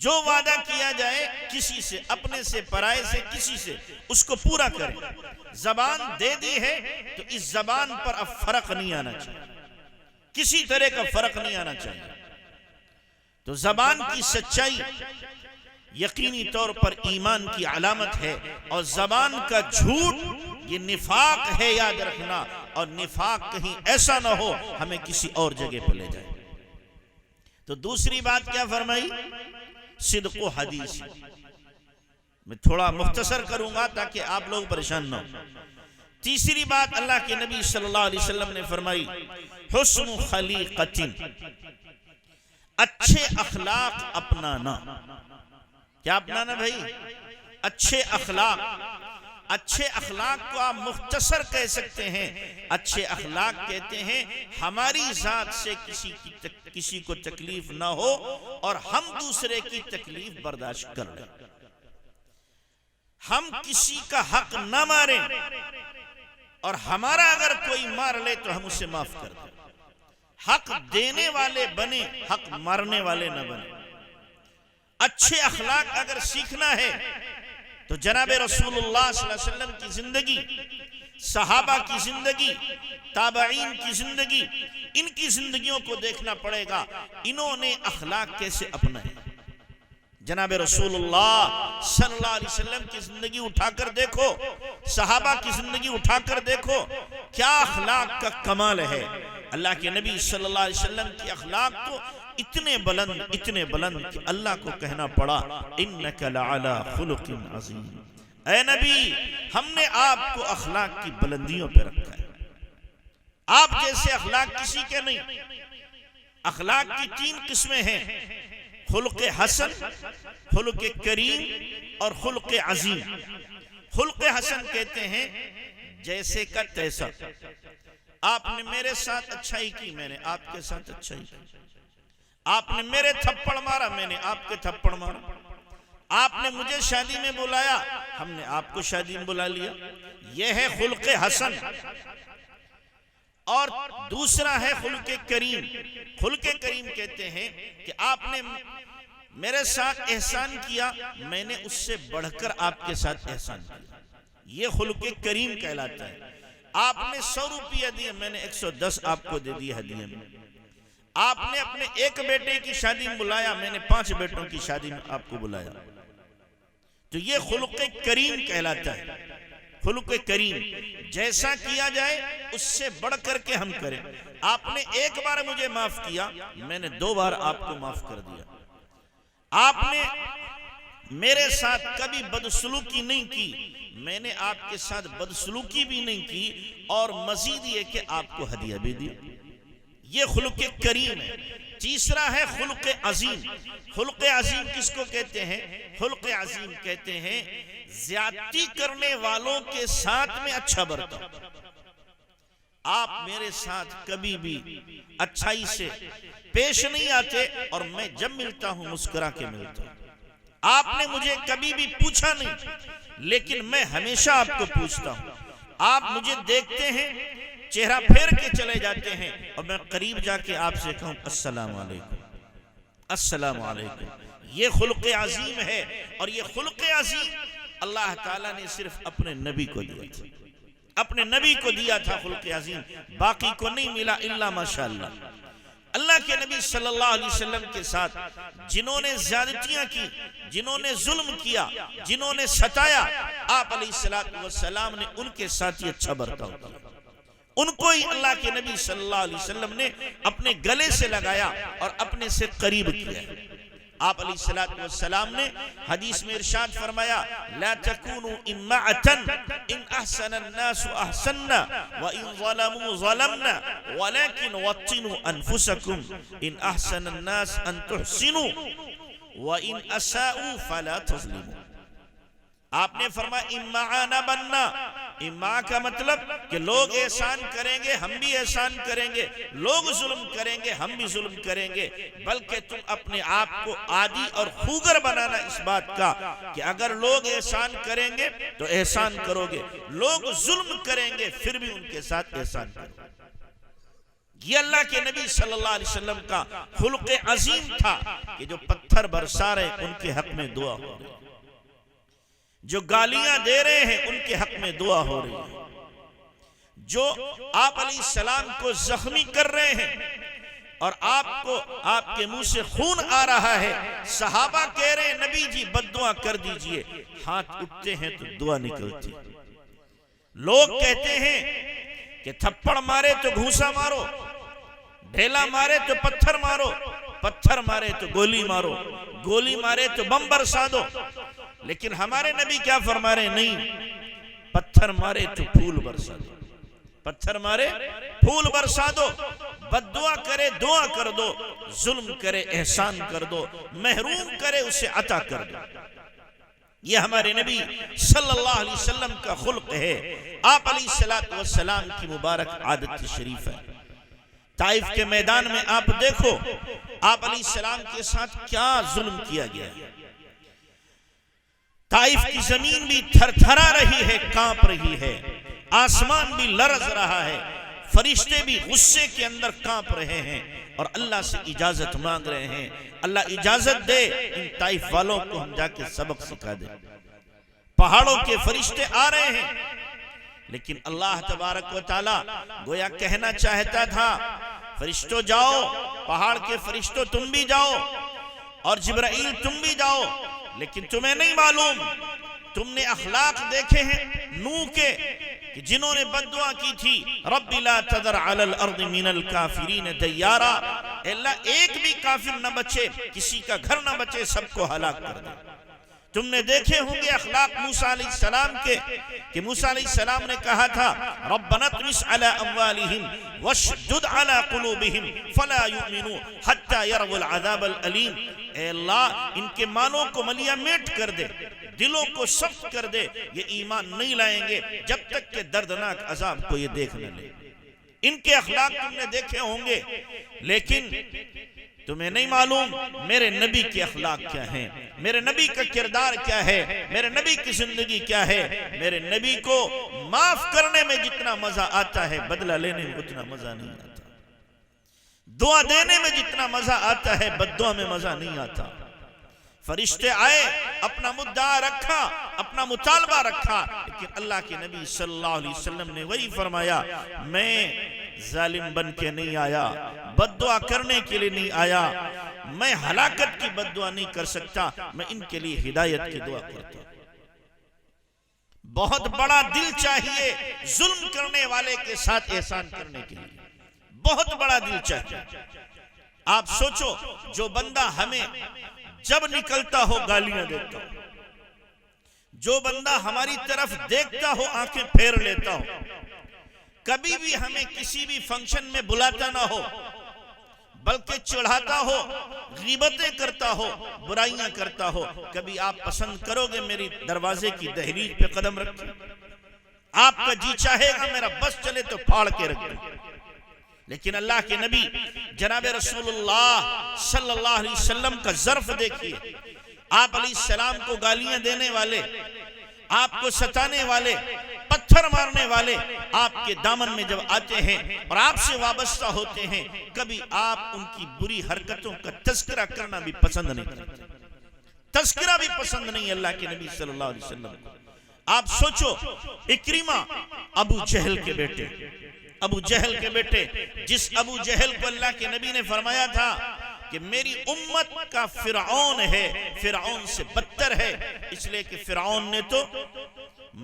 جو وعدہ کیا جائے کسی سے، اپنے سے، پرائے سے، کسی سے، اس کو پورا کریں۔ زبان دے دی ہے تو اس زبان پر اب فرق نہیں آنا چاہیے، کسی طرح کا فرق نہیں آنا چاہیے۔ تو زبان کی سچائی یقینی طور پر ایمان کی علامت ہے، اور زبان کا جھوٹ یہ نفاق ہے، یاد رکھنا۔ اور نفاق کہیں ایسا نہ ہو ہمیں کسی اور جگہ پہ لے جائے۔ تو دوسری بات کیا فرمائی؟ صدق و حدیث۔ میں تھوڑا مختصر کروں گا تاکہ آپ لوگ پریشان نہ ہو۔ تیسری بات اللہ کے نبی صلی اللہ علیہ وسلم نے فرمائی، حسن خلیقت، اچھے اخلاق اپنانا۔ کیا اپنانا بھائی؟ اچھے اخلاق۔ اچھے اخلاق کو آپ مختصر کہہ سکتے ہیں، اچھے اخلاق کہتے ہیں ہماری ذات سے کسی کو تکلیف نہ ہو اور ہم دوسرے کی تکلیف برداشت کر لیں، ہم کسی کا حق نہ ماریں، اور ہمارا اگر کوئی مار لے تو ہم اسے معاف کر دیں۔ حق دینے والے بنے، حق مارنے والے نہ بنے۔ اچھے اخلاق اگر سیکھنا ہے تو جناب رسول اللہ صلی اللہ علیہ وسلم کی زندگی، صحابہ کی زندگی، تابعین کی زندگی، ان کی زندگیوں کو دیکھنا پڑے گا انہوں نے اخلاق کیسے اپنائے۔ جناب رسول اللہ صلی اللہ علیہ وسلم کی زندگی اٹھا کر دیکھو، صحابہ کی زندگی اٹھا کر دیکھو، کیا اخلاق کا کمال ہے۔ اللہ کے نبی صلی اللہ علیہ وسلم کی اخلاق تو اتنے بلند کہ اللہ کو کہنا پڑا انک لعلی خلق عظیم۔ اے نبی، ہم نے آپ کو اخلاق کی بلندیوں پہ رکھا ہے، آپ جیسے اخلاق کسی کے نہیں۔ اخلاق کی 3 قسمیں ہیں، خلق حسن، خلق کریم اور خلق عظیم۔ خلق حسن کہتے ہیں جیسے کا تیسا، آپ نے میرے ساتھ اچھائی کی، میں نے آپ کے ساتھ اچھائی کی، آپ نے میرے تھپڑ مارا، میں نے آپ کے تھپڑ مارا، آپ نے مجھے شادی میں بلایا، ہم نے آپ کو شادی میں بلا لیا، یہ ہے خلق حسن۔ اور دوسرا ہے خلق کریم۔ خلق کریم کہتے ہیں کہ آپ نے میرے ساتھ احسان کیا، میں نے اس سے بڑھ کر آپ کے ساتھ احسان کیا، یہ خلق کریم کہلاتا ہے۔ آپ نے 100 روپیہ دیے، میں نے 110 آپ کو دے دی ہدیے میں۔ آپ نے اپنے ایک بیٹے کی شادی میں بلایا، میں نے 5 بیٹوں کی شادی میں آپ کو بلایا، تو یہ خلق کریم کہلاتا ہے۔ خلق کریم جیسا کیا جائے اس سے بڑھ کر کے ہم کریں۔ آپ نے ایک بار مجھے معاف کیا، میں نے 2 بار آپ کو معاف کر دیا۔ آپ نے میرے ساتھ کبھی بدسلوکی نہیں کی، میں نے آپ کے ساتھ بدسلوکی بھی نہیں کی، اور مزید یہ کہ آپ کو ہدیہ بھی دیا، یہ خلق کریم ہے۔ تیسرا ہے خلق عظیم۔ خلق عظیم کس کو کہتے ہیں؟ خلق عظیم کہتے ہیں زیادتی کرنے والوں کے ساتھ میں اچھا برتاؤ۔ آپ میرے ساتھ کبھی بھی اچھائی سے پیش نہیں آتے، اور میں جب ملتا ہوں مسکرا کے ملتا ہوں۔ آپ نے مجھے کبھی بھی پوچھا نہیں، لیکن میں ہمیشہ آپ کو پوچھتا ہوں۔ آپ مجھے دیکھتے ہیں، چہرہ پھیر کے چلے جاتے ہیں، اور میں قریب جا کے آپ سے کہوں السلام علیکم، السلام علیکم۔ یہ خلق عظیم ہے، اور یہ خلق عظیم اللہ تعالیٰ نے صرف اپنے نبی کو دیا تھا، اپنے نبی کو دیا تھا خلق عظیم، باقی کو نہیں ملا الا ماشاءاللہ۔ اللہ کے نبی صلی اللہ علیہ وسلم کے ساتھ جنہوں نے زیادتیاں کی، جنہوں نے ظلم کیا، جنہوں نے ستایا، آپ علیہ السلام نے ان کے ساتھ ہی اچھا برتاؤ کیا، ان کو ہی اللہ کے نبی صلی اللہ علیہ وسلم نے اپنے گلے سے لگایا اور اپنے سے قریب کیا۔ آپ علیہ السلام نے حدیث میں ارشاد فرمایا لا تکونوا امعتا ان احسن الناس احسننا وان ظلموا ظلمنا ولكن وطنوا انفسكم ان احسن الناس ان تحسنوا وان اساءوا فلا تظلموا۔ آپ نے فرمایا امعا نہ بننا۔ امعا کا مطلب کہ لوگ احسان کریں گے ہم بھی احسان کریں گے، لوگ ظلم کریں گے ہم بھی ظلم کریں گے، بلکہ تم اپنے آپ کو عادی اور خوگر بنانا اس بات کا کہ اگر لوگ احسان کریں گے تو احسان کرو گے، لوگ ظلم کریں گے پھر بھی ان کے ساتھ احسان کرو۔ یہ اللہ کے نبی صلی اللہ علیہ وسلم کا خلق عظیم تھا کہ جو پتھر برسا رہے ان کے حق میں دعا ہو رہی، جو گالیاں دے رہے ہیں ان کے حق میں دعا ہو رہی ہے، جو آپ علیہ السلام کو زخمی کر رہے ہیں اور آپ کے منہ سے خون آ رہا ہے، صحابہ کہہ رہے ہیں نبی جی بد دعا کر دیجئے، ہاتھ اٹھتے ہیں تو دعا نکلتی۔ لوگ کہتے ہیں کہ تھپڑ مارے تو گھوسا مارو، ڈھیلا مارے تو پتھر مارو، پتھر مارے تو گولی مارو، گولی مارے تو بم برسا دو، لیکن ہمارے نبی کیا فرما رہے ہیں؟ نہیں، پتھر مارے تو پھول برسا دو، پتھر مارے پھول برسا دو، بد دعا کرے دعا کر دو، ظلم کرے احسان کر دو، محروم کرے اسے عطا کر دو۔ یہ ہمارے نبی صلی اللہ علیہ وسلم کا خلق ہے، آپ علیہ السلام کی مبارک عادت شریف ہے۔ طائف کے میدان میں آپ دیکھو آپ علیہ السلام کے ساتھ کیا ظلم کیا گیا ہے۔ طائف کی زمین بھی تھر تھرا رہی ہے، کانپ رہی ہے، آسمان بھی لرز رہا ہے، فرشتے بھی غصے کے اندر کانپ رہے ہیں اور اللہ سے اجازت مانگ رہے ہیں، اللہ اجازت دے ان طائف والوں کو ہم جا کے سبق سکھا دیں۔ پہاڑوں کے فرشتے آ رہے ہیں، لیکن اللہ تبارک و تعالی گویا کہنا چاہتا تھا فرشتوں جاؤ، پہاڑ کے فرشتوں تم بھی جاؤ اور جبرائیل تم بھی جاؤ، لیکن تمہیں نہیں معلوم، تم نے اخلاق دیکھے ہیں نوح کے کہ جنہوں نے بد دعا کی تھی رب لا تذر علی الارض من الکافرین دیارا، اے اللہ ایک بھی کافر نہ بچے، کسی کا گھر نہ بچے، سب کو ہلاک کر دے۔ تم نے دیکھے ہوں گے اخلاق موسیٰ علیہ السلام کے کہ موسیٰ علیہ السلام نے کہا تھا ربنا اطمس علی اموالہم واشدد علی قلوبہم فلا یؤمنوا حتی یروا العذاب العلیم، اے اللہ ان کے مالوں کو ملیہ میٹ کر دے، دلوں کو سخت کر دے، یہ ایمان نہیں لائیں گے جب تک کہ دردناک عذاب کو یہ دیکھ نہ لے۔ ان کے اخلاق تم نے دیکھے ہوں گے، لیکن تمہیں نہیں معلوم میرے نبی کے اخلاق کیا ہیں، میرے نبی کا کردار کیا ہے، میرے نبی کی زندگی کیا ہے۔ میرے نبی کو معاف کرنے میں جتنا مزہ آتا ہے بدلہ لینے میں اتنا مزہ نہیں آتا، دعا دینے میں جتنا مزہ آتا ہے بد دعا میں مزہ نہیں آتا۔ فرشتے آئے، اپنا مدعا رکھا، اپنا مطالبہ رکھا، لیکن اللہ کے نبی صلی اللہ علیہ وسلم نے وہی فرمایا میں ظالم بن کے نہیں آیا، بد دعا کرنے کے لیے نہیں آیا، میں ہلاکت کی بد دعا نہیں کر سکتا، میں ان کے لیے ہدایت کی دعا کرتا ہوں۔ بہت بڑا دل چاہیے ظلم کرنے والے کے ساتھ احسان کرنے کے لیے، بہت بڑا دل چاہیے۔ آپ سوچو جو بندہ ہمیں جب نکلتا ہو گالیاں دیتا ہو، جو بندہ ہماری طرف دیکھتا ہو آنکھیں پھیر لیتا ہو، کبھی بھی ہمیں کسی بھی فنکشن میں بلاتا نہ ہو بلکہ چڑھاتا ہو، غیبتیں کرتا ہو، برائیاں کرتا ہو، کبھی آپ پسند کرو گے میری دروازے کی دہلیز پہ قدم رکھیں؟ آپ کا جی چاہے گا میرا بس چلے تو پھاڑ کے رکھ دیں۔ لیکن اللہ کے نبی جناب رسول اللہ صلی اللہ علیہ وسلم کا ظرف دیکھیے، آپ علیہ السلام کو گالیاں دینے والے، آپ کو ستانے والے، پتھر مارنے والے آپ کے دامن میں جب آتے ہیں اور آپ سے وابستہ ہوتے ہیں، کبھی آپ ان کی بری حرکتوں کا تذکرہ کرنا بھی پسند نہیں کرتے، تذکرہ بھی پسند نہیں اللہ کے نبی صلی اللہ علیہ وسلم کو۔ آپ سوچو اکرمہ ابو جہل کے بیٹے، ابو جہل کے بیٹے، جس ابو جہل کو اللہ کے نبی نے فرمایا تھا کہ میری امت کا فرعون ہے، فرعون سے بدتر ہے، اس لیے کہ فرعون نے تو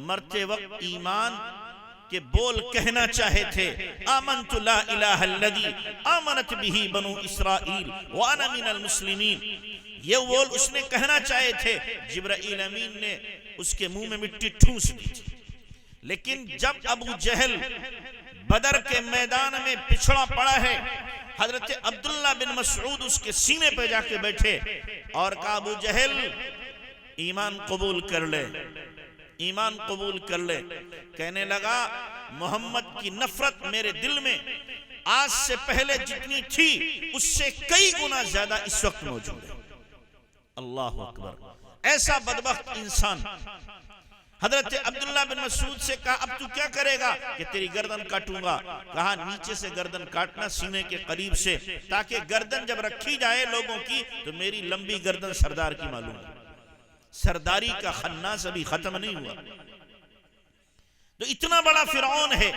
مرتے وقت ایمان کے بول کہنا چاہے تھے، آمنت لا الہ الذی آمنت بہ بنو اسرائیل وانا من المسلمین، یہ بول اس نے کہنا چاہے تھے، جبرائیل امین نے اس کے منہ میں مٹی ٹھوس دی تھی۔ لیکن جب ابو جہل بدر کے میدان میں پچھڑا پڑا ہے، حضرت عبداللہ بن مسعود اس کے سینے پہ جا کے بیٹھے اور کہا ابو جہل ایمان قبول کر لے، ایمان قبول کر لے۔ کہنے لگا محمد کی نفرت میرے دل میں آج سے پہلے جتنی تھی اس سے کئی گنا زیادہ اس وقت موجود ہے۔ اللہ اکبر، ایسا بدبخت انسان۔ حضرت عبداللہ بن مسعود سے کہا اب تو کیا کرے گا؟ کہ تیری گردن کاٹوں گا۔ کہا نیچے سے گردن کاٹنا، سینے کے قریب سے، تاکہ گردن جب رکھی جائے لوگوں کی تو میری لمبی گردن سردار کی معلوم ہے۔ سرداری کا خناس ابھی ختم نہیں ہوا۔ تو اتنا بڑا فرعون ہے،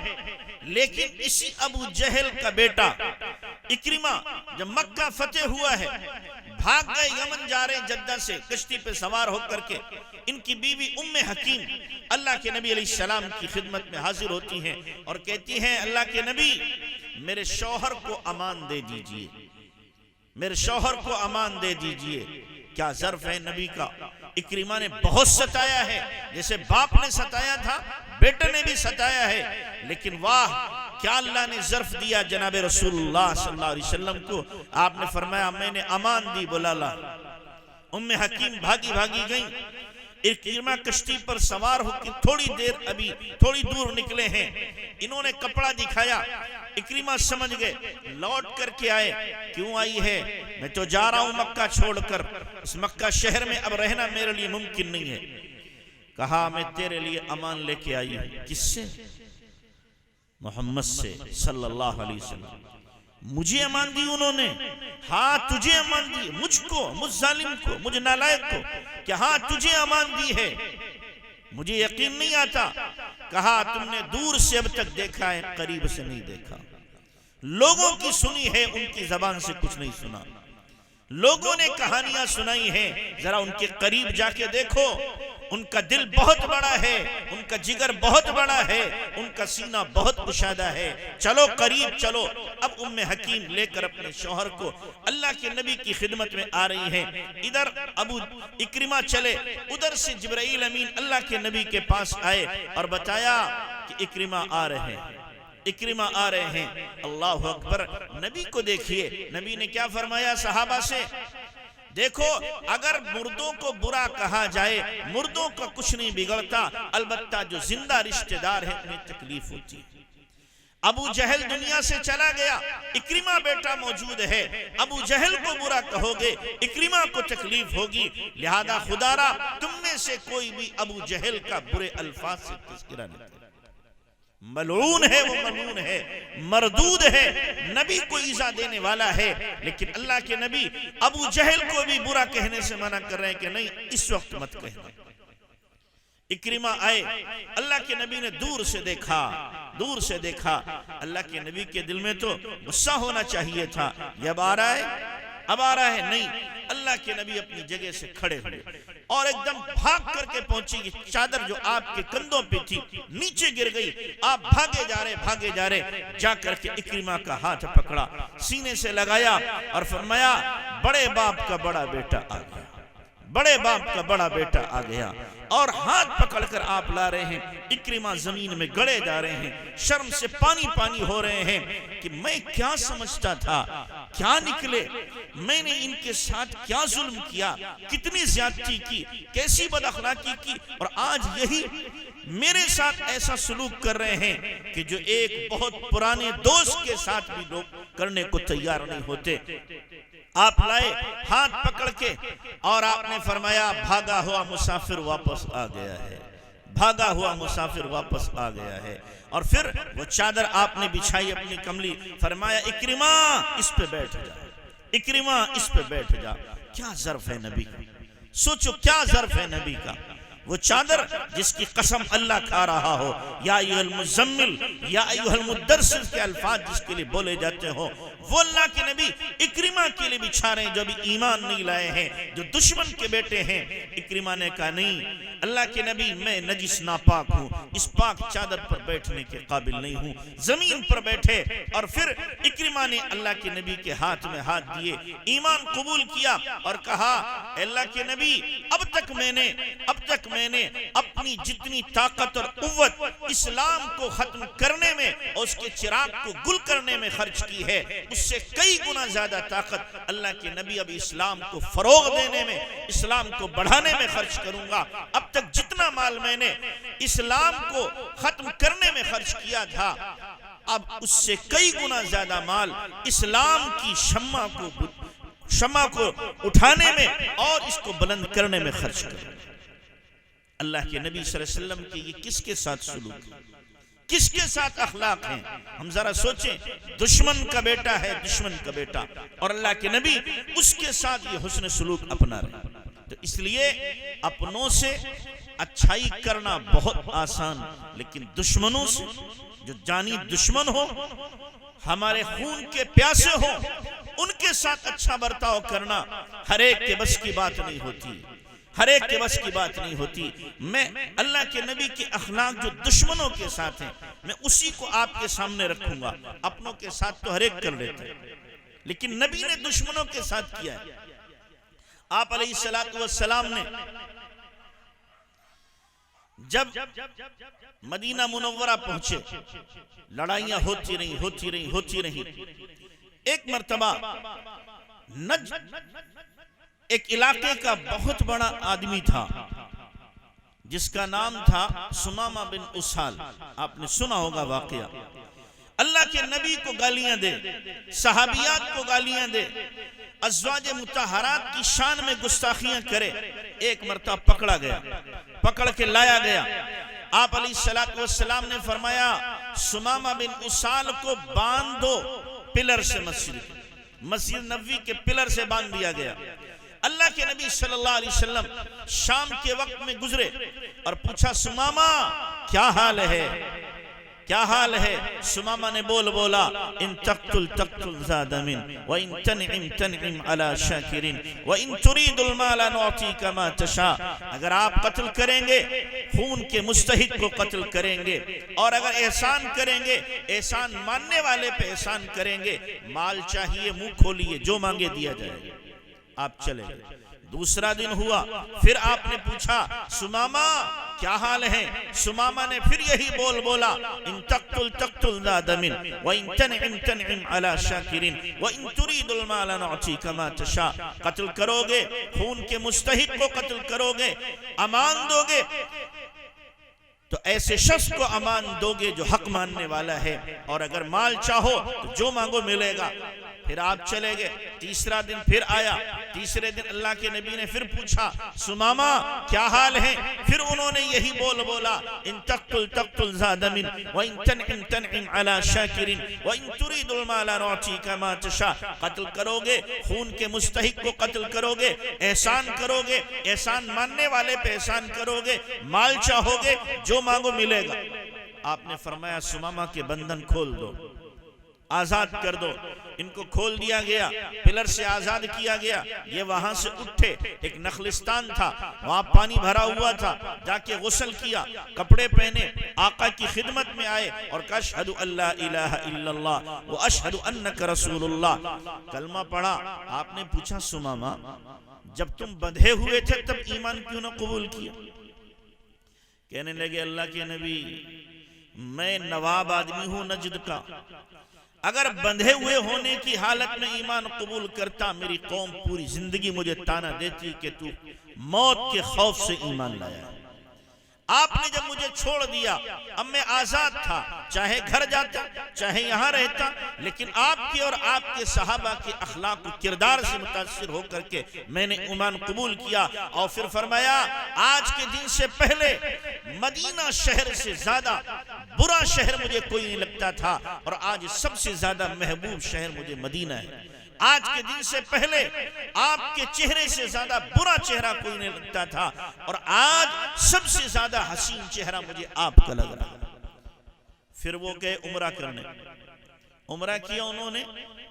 لیکن اسی ابو جہل کا بیٹا اکرمہ جب مکہ فتح ہوا ہے، بھاگ گئے، یمن جا رہے جدہ سے کشتی پہ سوار ہو کر کے، ان کی بیوی ام حکیم اللہ کے نبی علیہ السلام کی خدمت میں حاضر ہوتی ہیں اور کہتی ہیں اللہ کے نبی میرے شوہر کو امان دے دیجئے، میرے شوہر کو امان دے دیجئے۔ کیا ظرف ہے نبی کا! اکرمہ نے بہت ستایا ہے، جیسے باپ نے ستایا تھا بیٹے نے بھی ستایا ہے، لیکن واہ کیا اللہ نے ظرف دیا جناب رسول اللہ صلی اللہ علیہ وسلم کو۔ آپ نے فرمایا میں نے امان دی، بلا لا۔ ام حکیم بھاگی بھاگی گئیں، اکرمہ کشتی پر سوار ہو کے تھوڑی دیر ابھی تھوڑی دور نکلے ہیں، انہوں نے کپڑا دکھایا، اکرمہ سمجھ گئے، لوٹ کر کے آئے۔ کیوں آئی ہے؟ میں تو جا رہا ہوں مکہ چھوڑ کر، اس مکہ شہر میں اب رہنا میرے لیے ممکن نہیں ہے۔ کہا میں تیرے لیے امان لے کے آئی ہوں۔ کس سے؟ محمد سے صلی اللہ علیہ وسلم۔ مجھے امان دی انہوں نے؟ ہاں تجھے امان دی، مجھ کو، مجھ ظالم کو، مجھ نالائق کو، کہ ہاں تجھے امان دی ہے۔ مجھے یقین نہیں آتا کہا تم نے دور سے اب تک دیکھا ہے، قریب سے نہیں دیکھا۔ لوگوں کی سنی ہے، ان کی زبان سے کچھ نہیں سنا۔ لوگوں نے کہانیاں سنائی ہیں، ذرا ان کے قریب جا کے دیکھو، ان کا دل بہت بڑا ہے، ان کا جگر بہت بڑا ہے، ان کا سینہ بہت کشادہ ہے، چلو قریب چلو۔ اب ام حکیم لے کر اپنے شوہر کو اللہ کے نبی کی خدمت میں آ رہی ہیں۔ ادھر ابو اکرمہ چلے، ادھر سے جبرائیل امین اللہ کے نبی کے پاس آئے اور بتایا کہ اکرمہ آ رہے ہیں، اکرمہ آ رہے ہیں۔ اللہ اکبر، نبی کو دیکھیے، نبی نے کیا فرمایا صحابہ سے؟ دیکھو، اگر مردوں کو برا کہا جائے، مردوں کا کچھ نہیں بگڑتا، البتہ جو زندہ رشتہ دار ہیں انہیں تکلیف ہوتی ہے۔ ابو جہل دنیا سے چلا گیا، اکرمہ بیٹا موجود ہے، ابو جہل کو برا کہو گے اکرمہ کو تکلیف ہوگی، لہذا خدا را تم میں سے کوئی بھی ابو جہل کا برے الفاظ سے تذکرہ نہیں کرے۔ ملعون ہے، وہ ملعون ہے، مردود ہے، نبی کو ایذا دینے والا ہے، لیکن اللہ کے نبی ابو جہل کو بھی برا کہنے سے منع کر رہے ہیں کہ نہیں، اس وقت مت کہنا۔ اکرمہ آئے، اللہ کے نبی نے دور سے دیکھا، دور سے دیکھا، اللہ کے نبی کے دل میں تو غصہ ہونا چاہیے تھا، یہ اب آ رہا ہے، اب آ رہا ہے، نہیں۔ اللہ کے نبی اپنی جگہ سے کھڑے ہوئے اور ایک دم بھاگ کر کے پہنچی، کہ چادر جو آپ کے کندھوں پہ تھی نیچے گر گئی، آپ بھاگے جا رہے، جا کر کے اکرمہ کا ہاتھ پکڑا، سینے سے لگایا اور فرمایا بڑے باپ کا بڑا بیٹا آ گیا، بڑے باپ کا بڑا بیٹا آ گیا، اور ہاتھ پکڑ کر آپ لا رہے ہیں۔ اکرمہ زمین میں گڑے جا رہے ہیں، شرم سے پانی پانی ہو رہے ہیں کہ میں کیا سمجھتا تھا، کیا نکلے، میں نے ان کے ساتھ کیا ظلم کیا، کتنی زیادتی کی، کیسی بد اخلاقی کی، اور آج یہی میرے ساتھ ایسا سلوک کر رہے ہیں کہ جو ایک بہت پرانے دوست کے ساتھ بھی لوگ کرنے کو تیار نہیں ہوتے۔ آپ لائے ہاتھ پکڑ کے اور آپ نے فرمایا بھاگا ہوا مسافر واپس آ گیا ہے، بھاگا ہوا مسافر واپس آ گیا ہے۔ اور پھر وہ چادر آپ نے بچھائی اپنی کملی، فرمایا اکرمہ اس پہ بیٹھ جا، اکرمہ اس پہ بیٹھ جا۔ کیا ظرف ہے نبی کا، سوچو کیا ظرف ہے نبی کا۔ وہ چادر جس کی قسم اللہ کھا رہا ہو، یا ایھا المزمل یا ایھا المدثر کے الفاظ جس کے لیے بولے جاتے ہو، وہ اللہ کے نبی اکرمہ کے لیے بچھا رہے ہیں جو بھی ایمان نہیں لائے ہیں، جو دشمن کے بیٹے ہیں۔ اکرمہ نے کہا نہیں اللہ کے نبی، میں نجس ناپاک ہوں، اس پاک چادر پر بیٹھنے کے قابل نہیں ہوں۔ زمین پر بیٹھے اور پھر اکرمہ نے اللہ کے نبی کے ہاتھ میں ہاتھ دیے، ایمان قبول کیا اور کہا اے اللہ کے نبی، اب تک میں نے اپنی جتنی طاقت اور قوت اسلام کو ختم کرنے میں اور اس کے چراغ کو گل کرنے میں خرچ کی ہے، اس سے کئی گنا زیادہ طاقت اللہ کے نبی اب اسلام کو فروغ دینے میں، اسلام کو بڑھانے میں خرچ کروں گا۔ اب تک جتنا مال میں نے اسلام کو ختم کرنے میں خرچ کیا تھا، اب اس سے کئی گنا زیادہ مال اسلام کی شمع کو اٹھانے میں اور اس کو بلند کرنے میں خرچ کروں۔ اللہ کے نبی صلی اللہ علیہ وسلم کے یہ کس کے ساتھ سلوک ہے، کس کے ساتھ اخلاق ہیں؟ ہم ذرا سوچیں، دشمن کا بیٹا ہے، دشمن کا بیٹا، اور اللہ کے نبی اس کے ساتھ یہ حسن سلوک اپنا رہے۔ تو اس لیے اپنوں سے اچھائی کرنا بہت آسان، لیکن دشمنوں سے، جو جانی دشمن ہو، ہمارے خون کے پیاسے ہو، ان کے ساتھ اچھا برتاؤ کرنا ہر ایک کے بس کی بات نہیں ہوتی، ہر ایک کے بس کی بات نہیں ہوتی۔ میں اللہ کے نبی کے اخلاق جو دشمنوں کے ساتھ ہیں، میں اسی کو آپ کے سامنے رکھوں گا۔ اپنوں کے ساتھ تو ہر ایک کر لیتے ہیں، لیکن نبی نے دشمنوں کے ساتھ کیا ہے۔ آپ علیہ السلام نے جب مدینہ منورہ پہنچے، لڑائیاں ہوتی رہی۔ ایک مرتبہ ایک علاقے کا بہت بڑا آدمی تھا جس کا نام تھا سمامہ بن اسال، آپ نے سنا ہوگا واقعہ۔ اللہ کے نبی کو گالیاں دے، صحابیات کو گالیاں دے، ازواج مطہرات کی شان میں گستاخیاں کرے۔ ایک مرتبہ پکڑا گیا، پکڑ کے لایا گیا۔ آپ علیہ السلام نے فرمایا سمامہ بن اسال کو باندھ دو، پلر سے مسجد نبوی کے پلر سے باندھ دیا گیا۔ اللہ کے نبی صلی اللہ علیہ وسلم شام کے وقت میں گزرے اور پوچھا سمامہ کیا حال ہے، کیا حال ہے؟ سمامہ نے بولا ان تقتل تقتل ذا دم وان تنعم تنعم على شاکرین وان تريد المال نعطيك ما تشاء. اگر آپ قتل کریں گے خون کے مستحق کو قتل کریں گے، اور اگر احسان کریں گے احسان ماننے والے پہ احسان کریں گے، مال چاہیے منہ کھولیے جو مانگے دیا جائے گا. آپ چلے گئے. دوسرا دن ہوا، پھر آپ نے پوچھا سمامہ کیا حال ہے؟ سمامہ نے پھر یہی بولا ان تقتل تقتل ذا دم وان تنعم تنعم على شاکرین وان تريد المال نعطيك ما تشاء. قتل کرو گے خون کے مستحق کو قتل کرو گے، امان دو گے تو ایسے شخص کو امان دو گے جو حق ماننے والا ہے، اور اگر مال چاہو تو جو مانگو ملے گا. پھر آپ چلے گئے. تیسرا دن پھر آیا. تیسرے دن اللہ کے نبی نے پھر پوچھا سمامہ کیا حال ہے؟ پھر انہوں نے یہی بولا ان تقتل تقتل ذا دم وان تنعم تنعم على شاکرین وان تريد المال نعطيك ما تشاء. قتل کرو گے خون کے مستحق کو قتل کرو گے، احسان کرو گے، احسان ماننے والے پہ احسان کرو گے، مال چاہو گے جو مانگو ملے گا. آپ نے فرمایا سمامہ کے بندھن کھول دو، آزاد کر دو. ان کو کھول دیا گیا، پلر سے آزاد کیا گیا. یہ وہاں سے اٹھے. ایک نخلستان تھا، وہاں پانی بھرا ہوا تھا. جا کے غسل کیا، کپڑے پہنے، آقا کی خدمت میں آئے اور کہا اشہدو ان لا الہ الا اللہ و اشہدو انک رسول اللہ. کلمہ پڑھا. آپ نے پوچھا سمامہ جب تم بندھے ہوئے تھے تب ایمان کیوں نہ قبول کیا؟ کہنے لگے اللہ کے نبی میں نواب آدمی ہوں نجد کا، اگر بندھے ہوئے ہونے کی حالت میں ایمان قبول کرتا میری قوم پوری زندگی مجھے تانا دیتی کہ تو موت کے خوف سے ایمان لایا. آپ نے جب مجھے چھوڑ دیا، اب میں آزاد تھا، چاہے گھر جاتا چاہے یہاں رہتا، لیکن آپ کے اور آپ کے صحابہ کے اخلاق و کردار سے متاثر ہو کر کے میں نے ایمان قبول کیا. اور پھر فرمایا آج کے دن سے پہلے مدینہ شہر سے زیادہ برا شہر مجھے کوئی نہیں لگتا تھا، اور آج سب سے زیادہ محبوب شہر مجھے مدینہ ہے. آج کے دن سے پہلے آپ کے چہرے سے زیادہ برا چہرہ کوئی نہیں لگتا تھا، اور آج سب سے زیادہ حسین چہرہ مجھے آپ کا لگ رہا ہے. پھر وہ گئے عمرہ کرنے. عمرہ کیا انہوں نے،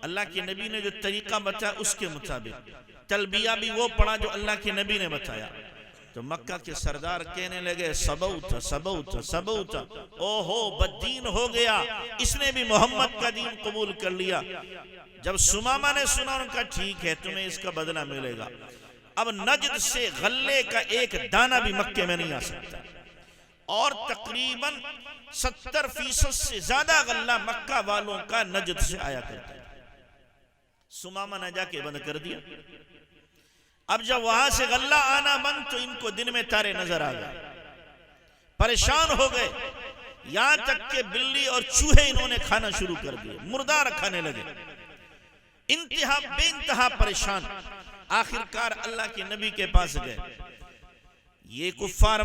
اللہ کے نبی نے جو طریقہ بتایا اس کے مطابق. تلبیہ بھی وہ پڑھا جو اللہ کے نبی نے بتایا. تو مکہ کے سردار کہنے لگے سبوت سبوت سبوت، اوہو بددین ہو گیا، اس نے بھی محمد کا دین قبول کر لیا. جب سمامہ نے سنا ان کا ٹھیک ہے تمہیں اس کا بدلہ ملے گا. اب نجد سے غلے کا ایک دانہ بھی مکے میں نہیں آ سکتا، اور تقریباً 70% سے زیادہ غلہ مکہ والوں کا نجد سے آیا کرتا ہے. سمامہ نے جا کے بند کر دیا. اب جب وہاں سے غلہ آنا بند تو ان کو دن میں تارے نظر آ گئے، پریشان ہو گئے، یہاں تک کہ بلی اور چوہے انہوں نے کھانا شروع کر دیے، مردار کھانے لگے. انتہا بے انتہا پریشان. آخرکار اللہ کے نبی کے پاس گئے. یہ کفار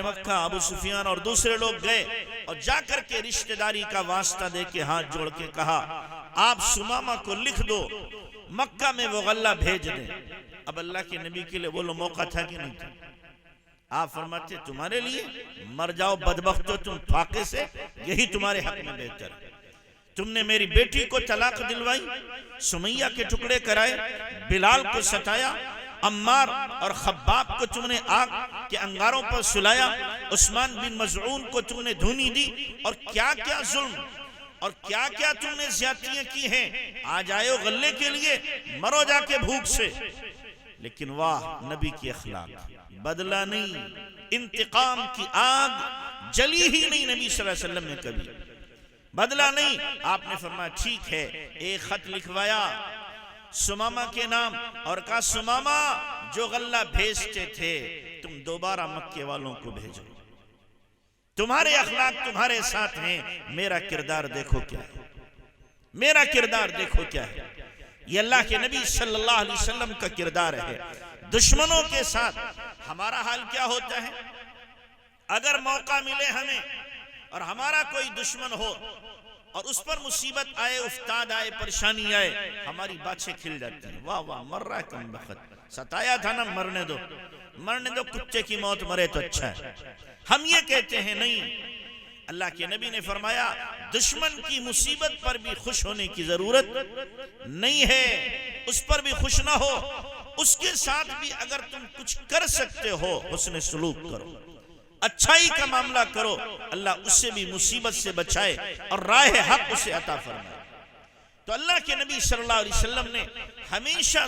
مکہ ابو سفیان اور دوسرے لوگ گئے اور جا کر کے رشتہ داری کا واسطہ دے کے ہاتھ جوڑ کے کہا آپ سمامہ کو لکھ دو مکہ میں وہ غلہ بھیج دیں. اب اللہ کے نبی کے لیے بولو موقع تھا کہ نہیں تھا؟ آپ فرماتے تمہارے لیے مر جاؤ بدبختو تم فاقے سے، یہی تمہارے حق میں بہتر ہے. تم نے میری بیٹی کو طلاق دلوائی، سمیہ کے ٹکڑے کرائے، بلال کو ستایا، عمار اور خباب کو تم نے آگ کے انگاروں پر سلایا، عثمان بن مظعون کو تم نے دھونی دی، اور کیا کیا ظلم اور کیا کیا تم نے زیادتیاں کی ہیں. آج آئے ہو غلے کے لیے، مرو جا کے بھوک سے. لیکن واہ نبی کی اخلاق، بدلہ نہیں، انتقام کی آگ جلی ہی نہیں نبی صلی اللہ علیہ وسلم نے کبھی، بدلہ نہیں. آپ نے فرمایا ٹھیک ہے. ایک خط لکھوایا سمامہ کے نام اور کہا سمامہ جو غلہ بھیجتے تھے تم دوبارہ مکے والوں کو بھیجو، تمہارے اخلاق تمہارے ساتھ ہیں، میرا کردار دیکھو کیا ہے، میرا کردار دیکھو کیا ہے. یہ اللہ کے نبی صلی اللہ علیہ وسلم کا کردار ہے. دشمنوں کے ساتھ ہمارا حال کیا ہوتا ہے؟ اگر موقع ملے ہمیں اور ہمارا کوئی دشمن ہو اور اس پر مصیبت آئے، افتاد آئے، پریشانی آئے، ہماری باتیں کھل جاتی ہیں، واہ واہ مر رہا ہے کم بخت، ستایا تھا نا، مرنے دو، مرنے دو، کتے کی موت مرے تو اچھا ہے۔ ہم یہ کہتے ہیں نہیں، اللہ کے نبی نے فرمایا دشمن کی مصیبت پر بھی خوش ہونے کی ضرورت نہیں ہے، اس پر بھی خوش نہ ہو، اس کے ساتھ بھی اگر تم کچھ کر سکتے ہو حسن سلوک کرو، اچھائی کا معاملہ کرو، اللہ اس سے بھی مصیبت سے بچائے اور راہ حق اسے عطا فرمائے۔ تو اللہ کے نبی صلی اللہ علیہ وسلم نے ہمیشہ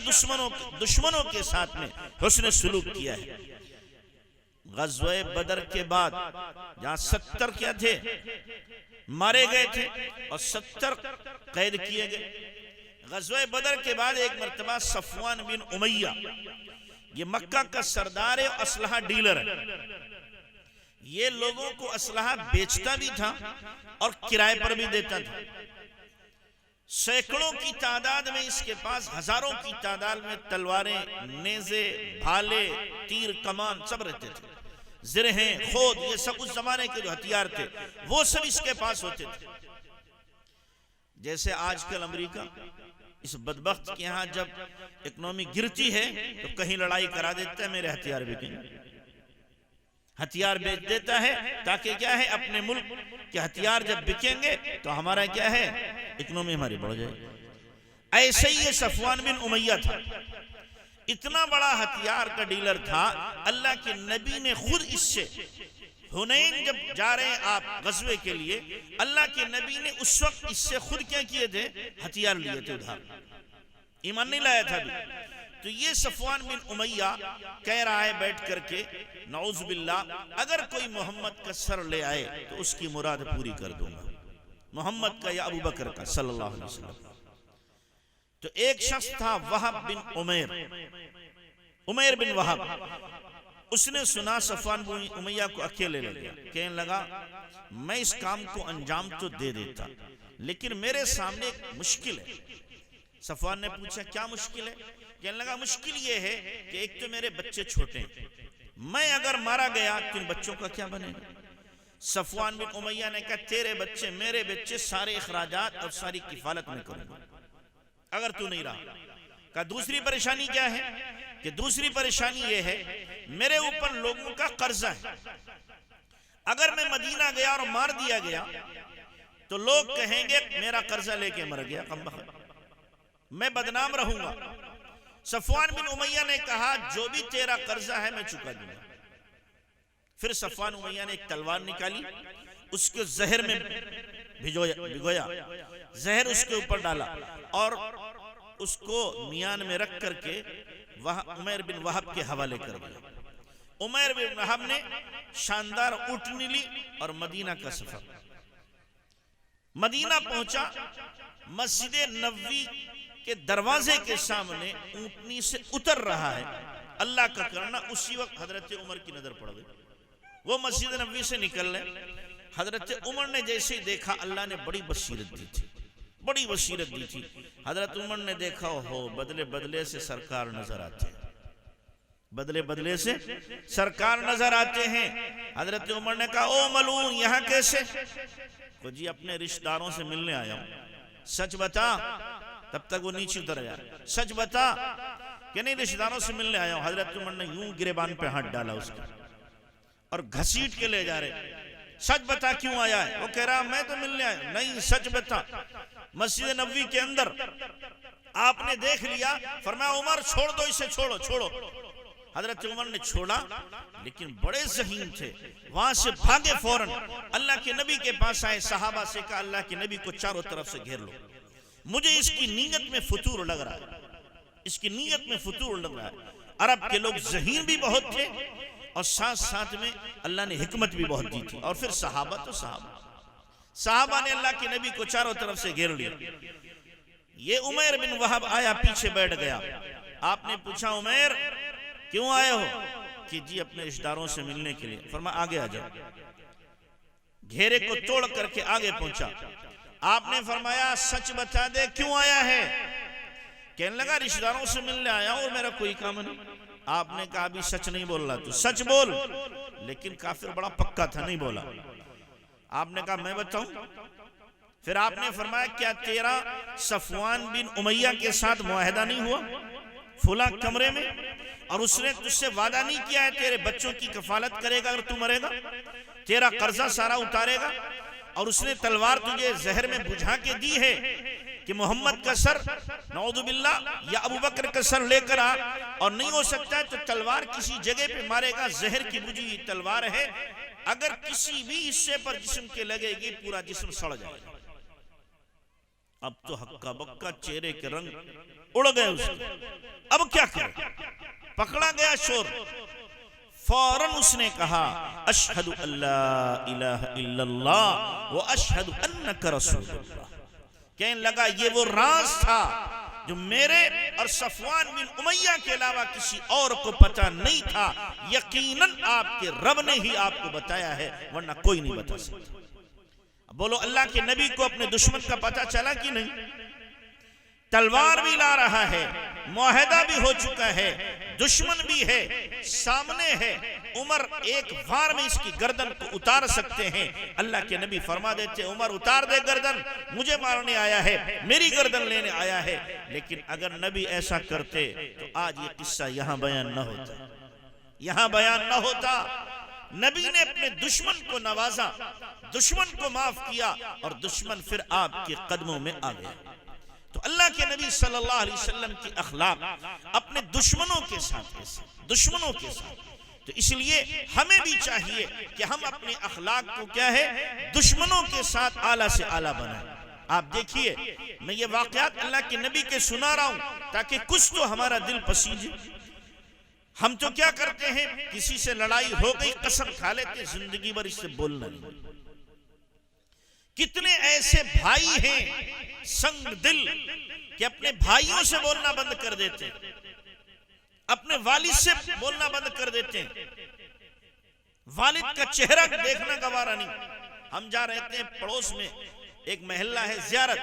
دشمنوں کے ساتھ میں حسن سلوک کیا ہے۔ غزوہ بدر کے بعد جہاں 70 کیا تھے مارے گئے تھے اور 70 قید کیے گئے، غزوہ بدر کے بعد ایک مرتبہ صفوان بن امیہ، یہ مکہ کا سردار ہے، اسلحہ ڈیلر ہے، یہ لوگوں کو اسلحہ بیچتا بھی تھا اور کرائے پر بھی دیتا تھا، سینکڑوں کی تعداد میں اس کے پاس، ہزاروں کی تعداد میں تلواریں، نیزے، بھالے، تیر، کمان سب رہتے تھے، زرہیں، خود، یہ سب اس زمانے کے جو ہتھیار تھے وہ سب اس کے پاس ہوتے تھے۔ جیسے آج کل امریکہ اس بدبخت کے ہاں جب اکنومی گرتی ہے تو کہیں لڑائی کرا دیتا ہے، میرے ہتھیار بکیں، ہتھیار بیچ دیتا ہے تاکہ کیا ہے اپنے ملک کے ہتھیار جب بکیں گے تو ہمارا کیا ہے اکنومی ہماری بڑھ جائے گی۔ ایسے ہی یہ صفوان بن امیہ تھا، اتنا بڑا ہتھیار کا ڈیلر تھا، اللہ کے نبی نے خود اس سے حنین جب جا رہے ہیں آپ غزوے کے لیے، اللہ کے نبی نے اس وقت اس سے خود کیا کیے تھے، ہتھیار لیے تھے ادھار، ایمان نہیں لایا تھا بھی۔ تو یہ صفوان بن امیہ کہہ رہا ہے بیٹھ کر کے، نعوذ باللہ، اگر کوئی محمد کا سر لے آئے تو اس کی مراد پوری کر دوں گا، محمد کا یا ابو بکر کا صلی اللہ علیہ وسلم۔ تو ایک شخص تھا وہب بن عمیر بن وہب، اس نے سنا صفوان بن امیہ کو اکیلے لے گیا، کہنے لگا میں اس کام کو انجام تو دے دیتا لیکن میرے سامنے ایک مشکل ہے۔ صفوان نے پوچھا کیا مشکل ہے؟ کہنے لگا مشکل یہ ہے کہ ایک تو میرے بچے چھوٹے ہیں، میں اگر مارا گیا تو ان بچوں کا کیا بنے گا؟ صفوان بن امیہ نے کہا تیرے بچے میرے بچے سارے اخراجات اور ساری کفالت میں کروں گا اگر تو نہیں رہا۔ کہا دوسری پریشانی کیا ہے؟ کہ دوسری پریشانی یہ ہے میرے اوپر لوگوں کا قرضہ ہے، اگر میں مدینہ گیا اور مار دیا گیا تو لوگ کہیں گے میرا قرضہ لے کے مر گیا، کم بخت میں بدنام رہوں گا۔ صفوان بن امیہ نے کہا جو بھی تیرا قرضہ ہے میں چکا دوں گا۔ پھر صفوان امیہ نے ایک تلوار نکالی، اس کو زہر میں بھگویا، زہر اس کے اوپر ڈالا اور اس کو میان میں رکھ کر کے عمیر بن وہب کے حوالے کر دیا۔ عمیر بن وہب نے شاندار اونٹنی لی اور مدینہ کا سفر، مدینہ پہنچا، مسجد نبوی کے دروازے کے سامنے اونٹنی سے اتر رہا ہے، اللہ کا کرنا اسی وقت حضرت عمر کی نظر پڑ گئی، وہ مسجد نبوی سے نکل رہے، حضرت عمر نے جیسے ہی دیکھا، اللہ نے بڑی بصیرت دی تھی، بڑی بصیرت دی تھی، حضرت عمر نے دیکھا ہو بدلے بدلے سے سرکار نظر آتے ہیں، بدلے بدلے سے سرکار نظر آتے ہیں۔ حضرت عمر نے کہا او ملعون یہاں کیسے؟ تو جی اپنے رشتہ داروں سے ملنے آیا ہوں، سچ بتا۔ تب تک وہ نیچے اتر گیا، سچ بتا کہ نہیں رشتہ داروں سے ملنے آیا ہوں۔ حضرت عمر نے یوں گریبان پہ ہاتھ ڈالا اس کا اور گھسیٹ کے لے جا رہے، سچ بتا کیوں آیا ہے؟ وہ کہہ رہا میں تو ملنے آیا، نہیں سچ بتا۔ مسجد نبوی کے اندر آپ نے دیکھ لیا، فرمایا عمر چھوڑ دو اسے، چھوڑو چھوڑو۔ حضرت عمر نے چھوڑا، لیکن بڑے ذہین تھے، وہاں سے بھاگے، فوراً اللہ کے نبی کے پاس آئے، صحابہ سے کہا اللہ کے نبی کو چاروں طرف سے گھیر لو، مجھے اس کی نیت میں فتور لگ رہا ہے، اس کی نیت میں فتور لگ رہا ہے۔ عرب کے لوگ ذہین بھی بہت تھے اور ساتھ ساتھ میں اللہ نے حکمت بھی بہت دی تھی، اور پھر صحابہ تو صحابہ نے اللہ کے نبی کو چاروں طرف سے گھیر لیا۔ یہ عمیر بن وہب آیا، پیچھے بیٹھ گیا، آپ نے پوچھا عمیر کیوں آئے ہو؟ کہ جی اپنے رشتہ داروں سے ملنے کے لیے۔ فرمایا آگے آ جاؤ، گھیرے کو توڑ کر کے آگے پہنچا۔ آپ نے فرمایا سچ بتا دے کیوں آیا ہے؟ کہنے لگا رشتہ داروں سے ملنے آیا ہوں اور میرا کوئی کام نہیں۔ آپ نے کہا ابھی سچ نہیں بول رہا، تو سچ بول۔ لیکن کافر بڑا پکا تھا، نہیں بولا۔ آپ نے کہا میں بتاؤں؟ پھر آپ نے فرمایا کیا تیرا صفوان بن امیہ کے ساتھ معاہدہ نہیں ہوا فلاں کمرے میں، اور اس نے تجھ سے وعدہ نہیں کیا ہے تیرے بچوں کی کفالت کرے گا اگر تو مرے گا، تیرا قرضہ سارا اتارے گا، اور اس نے تلوار تجھے زہر میں بجھا کے دی ہے کہ محمد کا سر نعوذ باللہ یا ابو بکر کا سر لے کر آ، اور نہیں ہو سکتا ہے تو تلوار کسی جگہ پہ مارے گا، زہر کی بجھی ہوئی تلوار ہے، اگر کسی بھی حصے پر جسم کے لگے گی پورا جسم سڑ جائے گا۔ اب تو ہکا بکا چہرے کے رنگ اڑ گئے اس کے، اب کیا کرے؟ پکڑا گیا شور، فوراً اس نے کہا اشہد ان لا الہ الا اللہ و اشہد انک رسول اللہ۔ کہنے لگا یہ وہ راز تھا جو میرے اور صفوان بن امیہ کے علاوہ کسی اور کو پتہ نہیں تھا، یقیناً آپ کے رب نے ہی آپ کو بتایا ہے ورنہ کوئی نہیں بتا سکتا۔ بولو اللہ کے نبی کو اپنے دشمن کا پتہ چلا کہ نہیں؟ تلوار بھی لا رہا ہے، معاہدہ بھی ہو چکا ہے، دشمن بھی ہے، سامنے ہے، عمر ایک وار میں اس کی گردن کو اتار سکتے ہیں۔ اللہ کے نبی فرما دیتے عمر اتار دے گردن، مجھے مارنے آیا ہے، میری گردن لینے آیا ہے۔ لیکن اگر نبی ایسا کرتے تو آج یہ قصہ یہاں بیان نہ ہوتا، یہاں بیان نہ ہوتا۔ نبی نے اپنے دشمن کو نوازا، دشمن کو معاف کیا، اور دشمن پھر آپ کے قدموں میں آ گیا۔ تو اللہ کے نبی صلی اللہ علیہ وسلم کی اخلاق اپنے دشمنوں کے ساتھ ایسے، دشمنوں کے ساتھ، تو اس لیے ہمیں بھی چاہیے کہ ہم اپنے اخلاق کو کیا ہے دشمنوں کے ساتھ اعلیٰ سے اعلیٰ بنائیں۔ آپ دیکھیے میں یہ واقعات اللہ کے نبی کے سنا رہا ہوں تاکہ کچھ تو ہمارا دل پسیجے۔ ہم تو کیا کرتے ہیں، کسی سے لڑائی ہو گئی قسم کھا لیتے زندگی بھر اس سے بولنا نہیں۔ کتنے ایسے بھائی ہیں سنگ دل کہ اپنے بھائیوں سے بولنا بند کر دیتے، اپنے والد سے بولنا بند کر دیتے، والد کا چہرہ دیکھنا گوارا نہیں۔ ہم جا رہتے ہیں پڑوس میں ایک محلہ ہے زیارت،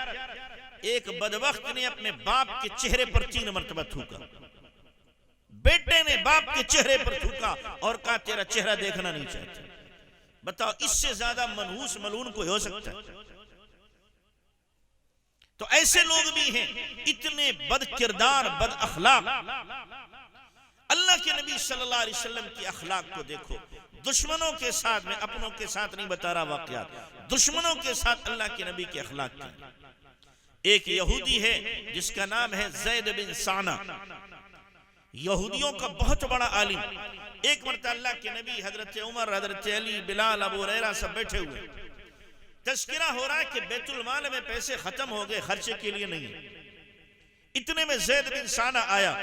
ایک بدبخت نے اپنے باپ کے چہرے پر 3 مرتبہ تھوکا، بیٹے نے باپ کے چہرے پر تھوکا اور کہا تیرا چہرہ دیکھنا نہیں چاہتا۔ بتاؤ اس سے زیادہ منحوس ملعون کوئی ہو سکتا ہے؟ تو ایسے لوگ بھی ہیں اتنے بد کردار، بد اخلاق۔ اللہ کے نبی صلی اللہ علیہ وسلم کی اخلاق کو دیکھو، دشمنوں کے ساتھ، میں اپنوں کے ساتھ نہیں بتا رہا واقعات، دشمنوں کے ساتھ اللہ کے نبی کی اخلاق کی۔ ایک یہودی ہے جس کا نام ہے زید بن سانہ، یہودیوں کا بہت بڑا عالم۔ ایک مرتبہ اللہ کے نبی، حضرت عمر، حضرت علی، بلال، ابو ہریرہ سب بیٹھے ہوئے، تذکرہ ہو رہا ہے کہ بیت المال میں پیسے ختم ہو گئے، خرچے کے لیے نہیں۔ اتنے میں زید بن سانہ آیا،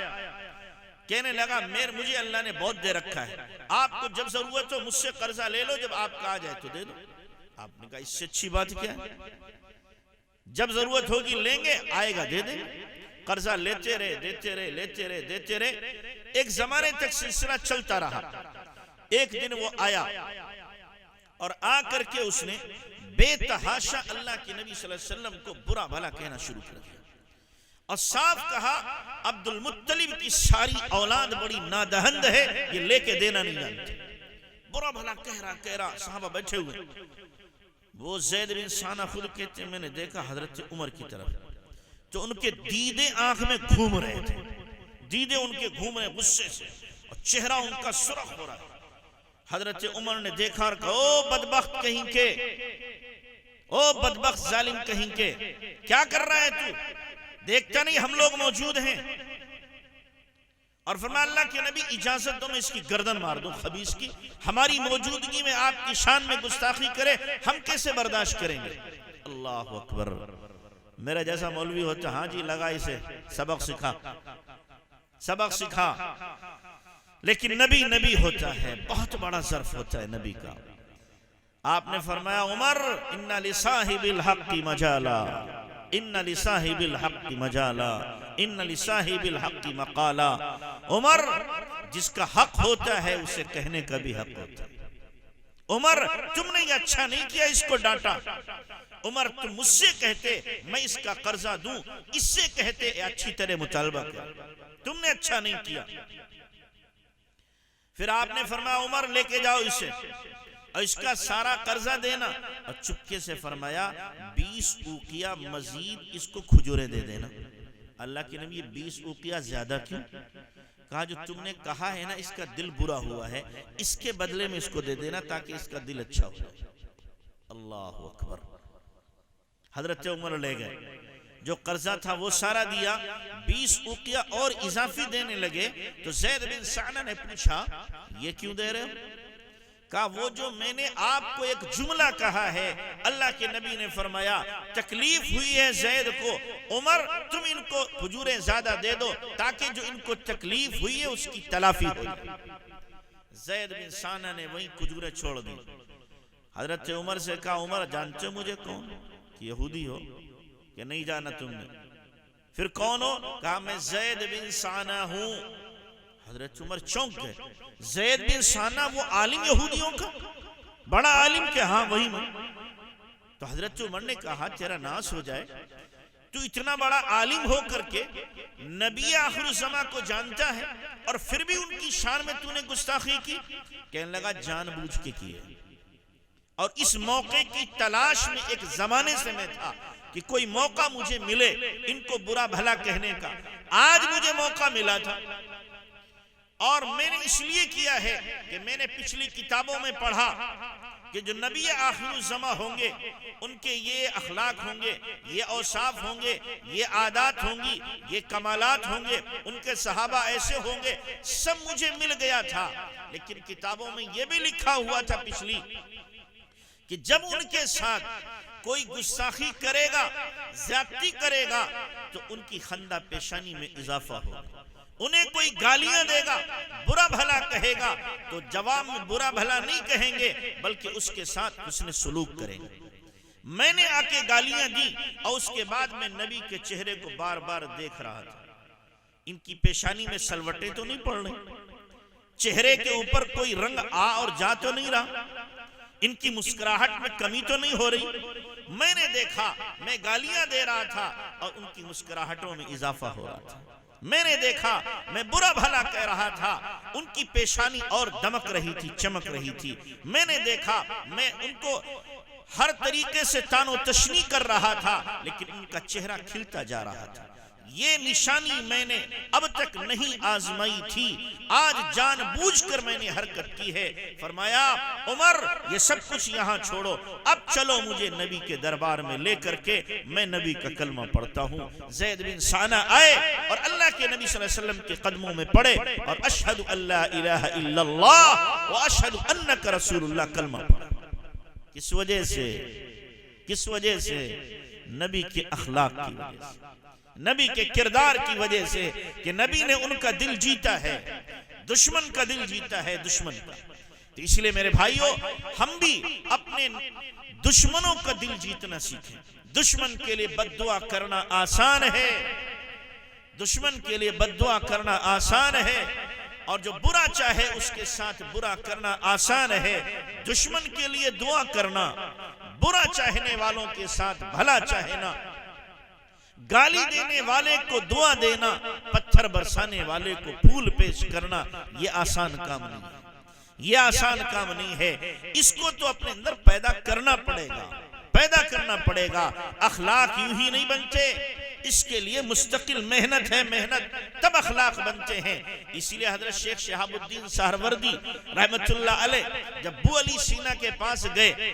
کہنے لگا مجھے اللہ نے بہت دے رکھا ہے، آپ کو جب ضرورت ہو مجھ سے قرضہ لے لو، جب آپ کا آ جائے تو دے دو۔ آپ نے کہا اس سے اچھی بات کیا ہے، جب ضرورت ہوگی لیں گے، آئے گا دے دیں۔ قرضہ لیتے رہے، دیتے رہے، لیتے رہے، دیتے رہے، ایک زمانے تک سلسلہ چلتا رہا۔ ایک دن وہ آیا اور آ کر کے اس نے بے تحاشا اللہ کے نبی صلی اللہ علیہ وسلم کو برا بھلا کہنا شروع کر دیا، اور صاف کہا عبد المطلب کی ساری اولاد بڑی نادہند ہے، یہ لے کے دینا نہیں جانتے۔ برا بھلا کہہ رہا، صحابہ بیٹھے ہوئے۔ وہ زید بن سانہ خود کہتے ہیں میں نے دیکھا حضرت عمر کی طرف، تو ان کے دیدے آنکھ میں گھوم رہے تھے، دیدے ان کے گھوم رہے غصے سے، اور چہرہ ان کا سرخ ہو رہا ہے۔ حضرت عمر نے دیکھا اور کہا او بدبخت کہیں کے، او بدبخت ظالم کہیں کے، کیا کر رہا ہے تو، دیکھتا نہیں ہم لوگ موجود ہیں؟ اور فرمایا اللہ کے نبی اجازت دو میں اس کی گردن مار دوں خبیث کی، ہماری موجودگی میں آپ کی شان میں گستاخی کرے، ہم کیسے برداشت کریں گے؟ اللہ اکبر۔ میرا جیسا مولوی ہوتا ہاں جی لگا اسے، سبق سکھا، سبق سکھا۔ لیکن نبی ہوتا ہے، بہت بڑا ظرف ہوتا ہے نبی کا۔ آپ نے فرمایا عمر ان لصاحب الحق مجالا، ان لصاحب الحق مجالا، ان لصاحب الحق مقالا۔ عمر جس کا حق ہوتا ہے اسے کہنے کا بھی حق ہوتا ہے۔ عمر تم نے یہ اچھا نہیں کیا، اس کو ڈانٹا۔ عمر تم مجھ سے کہتے میں اس کا قرضہ دوں، اس سے کہتے اچھی طرح مطالبہ کر، تم نے اچھا نہیں کیا۔ پھر آپ نے فرمایا عمر لے کے جاؤ اسے، اور اس کا سارا قرضہ دینا، اور چپکے سے فرمایا 20 اوقیہ مزید اس کو کھجورے دے دینا۔ اللہ کے نبی 20 اوقیہ زیادہ کیوں؟ کہا جو تم نے کہا ہے نا اس کا دل برا ہوا ہے، اس کے بدلے میں اس کو دے دینا تاکہ اس کا دل اچھا ہو جائے۔ اللہ اکبر۔ حضرت عمر لے گئے، جو قرضہ تھا وہ سارا دیا، 20 اوقیہ اور اضافی دینے لگے تو زید بن سعنہ نے پوچھا یہ کیوں دے رہے ہو؟ کہا وہ جو میں نے آپ کو ایک جملہ کہا ہے، اللہ کے نبی نے فرمایا تکلیف ہوئی ہے زید کو، عمر تم ان کو کھجوریں زیادہ دے دو تاکہ جو ان کو تکلیف ہوئی ہے اس کی تلافی ہو جائے۔ زید بن سعنہ نے وہیں کھجوریں چھوڑ دی۔ حضرت عمر سے کہا عمر جانتے ہو مجھے کون؟ کہ یہودی ہو؟ کہ نہیں جانا تم نے؟ پھر کون ہو؟ کہا میں زید بن سعنہ ہوں۔ حضرت عمر چونک گئے، زید بن سعنہ وہ عالم یہودیوں کا بڑا عالم؟ کہ ہاں وہی میں۔ تو حضرت عمر نے کہا تیرا ناس ہو جائے، تو اتنا بڑا عالم ہو کر کے نبی آخر الزماں کو جانتا ہے اور پھر بھی ان کی شان میں تو نے گستاخی کی؟ کہنے لگا جان بوجھ کے کی ہے، اور اس موقع کی تلاش میں ایک زمانے سے میں تھا کہ کوئی موقع مجھے ملے ان کو برا بھلا کہنے کا۔ آج مجھے موقع ملا تھا اور میں نے اس لیے کیا ہے کہ میں نے پچھلی کتابوں میں پڑھا کہ جو نبی آخر الزماں ہوں گے ان کے یہ اخلاق ہوں گے، یہ اوصاف ہوں گے، یہ عادات ہوں گی، یہ کمالات ہوں گے، ان کے صحابہ ایسے ہوں گے، سب مجھے مل گیا تھا۔ لیکن کتابوں میں یہ بھی لکھا ہوا تھا پچھلی کہ جب ان کے ساتھ کوئی گستاخی کرے گا، زیادتی کرے گا، تو ان کی خندہ پیشانی میں اضافہ ہوگا۔ انہیں کوئی گالیاں دے گا، برا بھلا کہے گا، تو جواب میں برا بھلا نہیں کہیں گے بلکہ اس کے ساتھ حسن سلوک کریں گے۔ میں نے آ کے گالیاں دی اور اس کے بعد میں نبی کے چہرے کو بار بار دیکھ رہا تھا، ان کی پیشانی میں سلوٹیں تو نہیں پڑ رہی، چہرے کے اوپر کوئی رنگ آ اور جا تو نہیں رہا، ان کی مسکراہٹ میں کمی تو نہیں ہو رہی۔ میں نے دیکھا، میں گالیاں دے رہا تھا اور ان کی مسکراہٹوں میں اضافہ ہو رہا تھا۔ میں نے دیکھا، میں برا بھلا کہہ رہا تھا، ان کی پیشانی اور دمک رہی تھی، چمک رہی تھی۔ میں نے دیکھا، میں ان کو ہر طریقے سے تان و تشنیع کر رہا تھا لیکن ان کا چہرہ کھلتا جا رہا تھا۔ یہ نشانی میں نے اب تک نہیں آزمائی تھی، آج جان بوجھ کر میں نے حرکت کی ہے۔ فرمایا عمر یہ سب کچھ یہاں چھوڑو، اب چلو مجھے نبی کے دربار میں لے کر کے میں نبی کا کلمہ پڑھتا ہوں۔ زید بن سعنہ آئے اور اللہ کے نبی صلی اللہ علیہ وسلم کے قدموں میں پڑے اور اشہد ان لا الہ الا اللہ واشہد انک رسول اللہ کلمہ پڑھا۔ کس وجہ سے؟ کس وجہ سے؟ نبی کے اخلاق کی وجہ سے، نبی کے کردار کی وجہ سے کہ نبی نے ان کا دل جیتا ہے، دشمن کا دل جیتا ہے، دشمن کا۔ تو اس لیے میرے بھائیوں ہم بھی اپنے دشمنوں کا دل جیتنا سیکھیں۔ دشمن کے لیے بد دعا کرنا آسان ہے، دشمن کے لیے بد دعا کرنا آسان ہے، اور جو برا چاہے اس کے ساتھ برا کرنا آسان ہے۔ دشمن کے لیے دعا کرنا، برا چاہنے والوں کے ساتھ بھلا چاہنا، گالی دینے والے کو دعا دینا، پتھر برسانے والے کو پھول پیش کرنا، یہ آسان کام نہیں ہے، یہ آسان کام نہیں ہے۔ اس کو تو اپنے اندر پیدا کرنا پڑے گا، پیدا کرنا پڑے گا۔ اخلاق یوں ہی نہیں بنتے، اس کے لیے مستقل محنت ہے، محنت تب اخلاق بنتے ہیں۔ اسی لیے حضرت شیخ شہاب الدین سہروردی رحمت اللہ علیہ جب ابو علی سینا کے پاس گئے،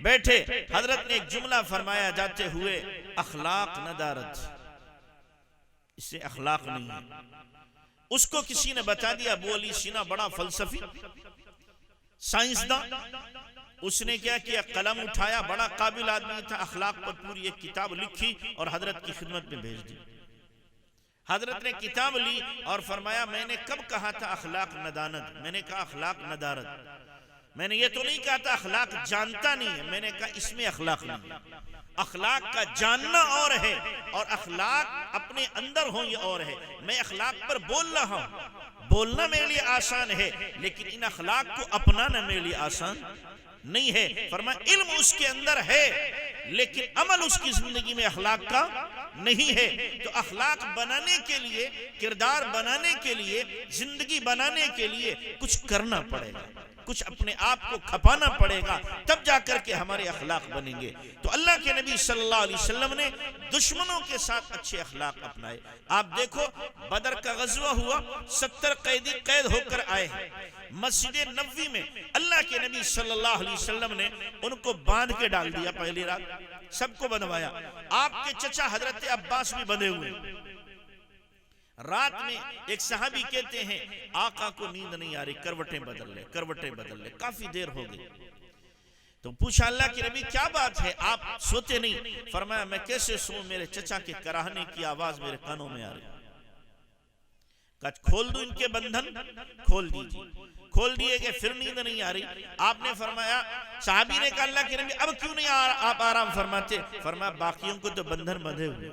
بیٹھے، حضرت نے ایک جملہ فرمایا جاتے ہوئے، اخلاق ندارت، اس سے اخلاق نہیں ہے۔ اس کو کسی نے بتا دیا، ابو علی سینا بڑا فلسفی سائنسداں، اس نے کیا کیا، قلم اٹھایا، بڑا قابل آدمی تھا، اخلاق پر پوری ایک کتاب لکھی اور حضرت کی خدمت میں بھیج دی۔ حضرت نے کتاب لی اور فرمایا میں نے کب کہا تھا اخلاق ندانت؟ میں نے کہا اخلاق ندارت۔ میں نے یہ تو نہیں کہا تھا اخلاق جانتا نہیں ہے، میں نے کہا اس میں اخلاق نہیں ہے۔ اخلاق کا جاننا اور ہے اور اخلاق اپنے اندر ہوں یہ اور ہے۔ میں اخلاق پر بول رہا ہوں، بولنا میرے لیے آسان ہے لیکن ان اخلاق کو اپنانا میرے لیے آسان نہیں ہے۔ فرمایا علم اس کے اندر ہے لیکن عمل اس کی زندگی میں اخلاق کا نہیں ہے۔ تو اخلاق بنانے کے لیے، کردار بنانے کے لیے، زندگی بنانے کے لیے کچھ کرنا پڑے گا، کچھ اپنے آپ کو کھپانا پڑے گا، تب جا کر کے ہمارے اخلاق بنیں گے۔ تو اللہ کے نبی صلی اللہ علیہ وسلم نے دشمنوں کے ساتھ اچھے اخلاق اپنائے۔ آپ دیکھو بدر کا غزوہ ہوا، 70 قیدی قید ہو کر آئے ہیں مسجد نبوی میں، اللہ کے نبی صلی اللہ علیہ وسلم نے ان کو باندھ کے ڈال دیا، پہلی رات سب کو بندھوایا۔ آپ کے چچا حضرت عباس بھی بندھے ہوئے۔ رات میں ایک صحابی کہتے ہیں آقا کو نیند نہیں آ رہی، کروٹیں بدل لے، کافی دیر ہو گئی۔ تو پوچھا اللہ کے نبی کیا بات ہے، آپ سوتے نہیں؟ فرمایا میں کیسے سوں، میرے چچا کے کراہنے کی آواز میرے کانوں میں آ رہی۔ کہا کھول دوں ان کے بندھن؟ کھول دیجیے۔ کھول دیے گئے، پھر نیند نہیں آ رہی۔ آپ نے فرمایا، صحابی نے کہا اللہ کے نبی اب کیوں نہیں آپ آرام فرماتے؟ فرمایا باقیوں کو تو بندھن بندھے ہوئے،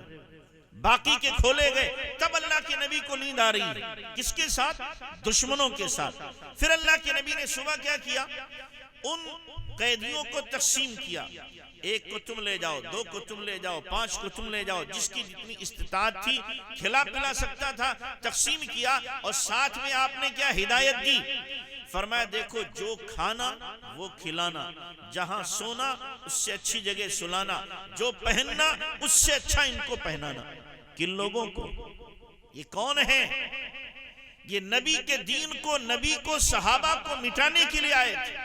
باقی کے کھولے گئے۔ تب اللہ کے نبی کو نیند آ رہی ہے، کس کے ساتھ؟ دشمنوں کے ساتھ۔ پھر اللہ کے نبی نے صبح کیا کیا؟ ان قیدیوں کو تقسیم کیا، ایک کو تم لے جاؤ، دو کو تم لے جاؤ، 5 کو تم لے جاؤ، جس کی جتنی استطاعت تھی کھلا پلا سکتا تھا تقسیم کیا۔ اور ساتھ میں آپ نے کیا ہدایت دی؟ فرمایا دیکھو جو کھانا وہ کھلانا، جہاں سونا اس سے اچھی جگہ سلانا، جو پہننا اس سے اچھا ان کو پہنانا۔ کن لوگوں کو؟ یہ کون ہے؟ یہ نبی کے دین کو، نبی کو، صحابہ کو مٹانے کے لیے آئے تھے،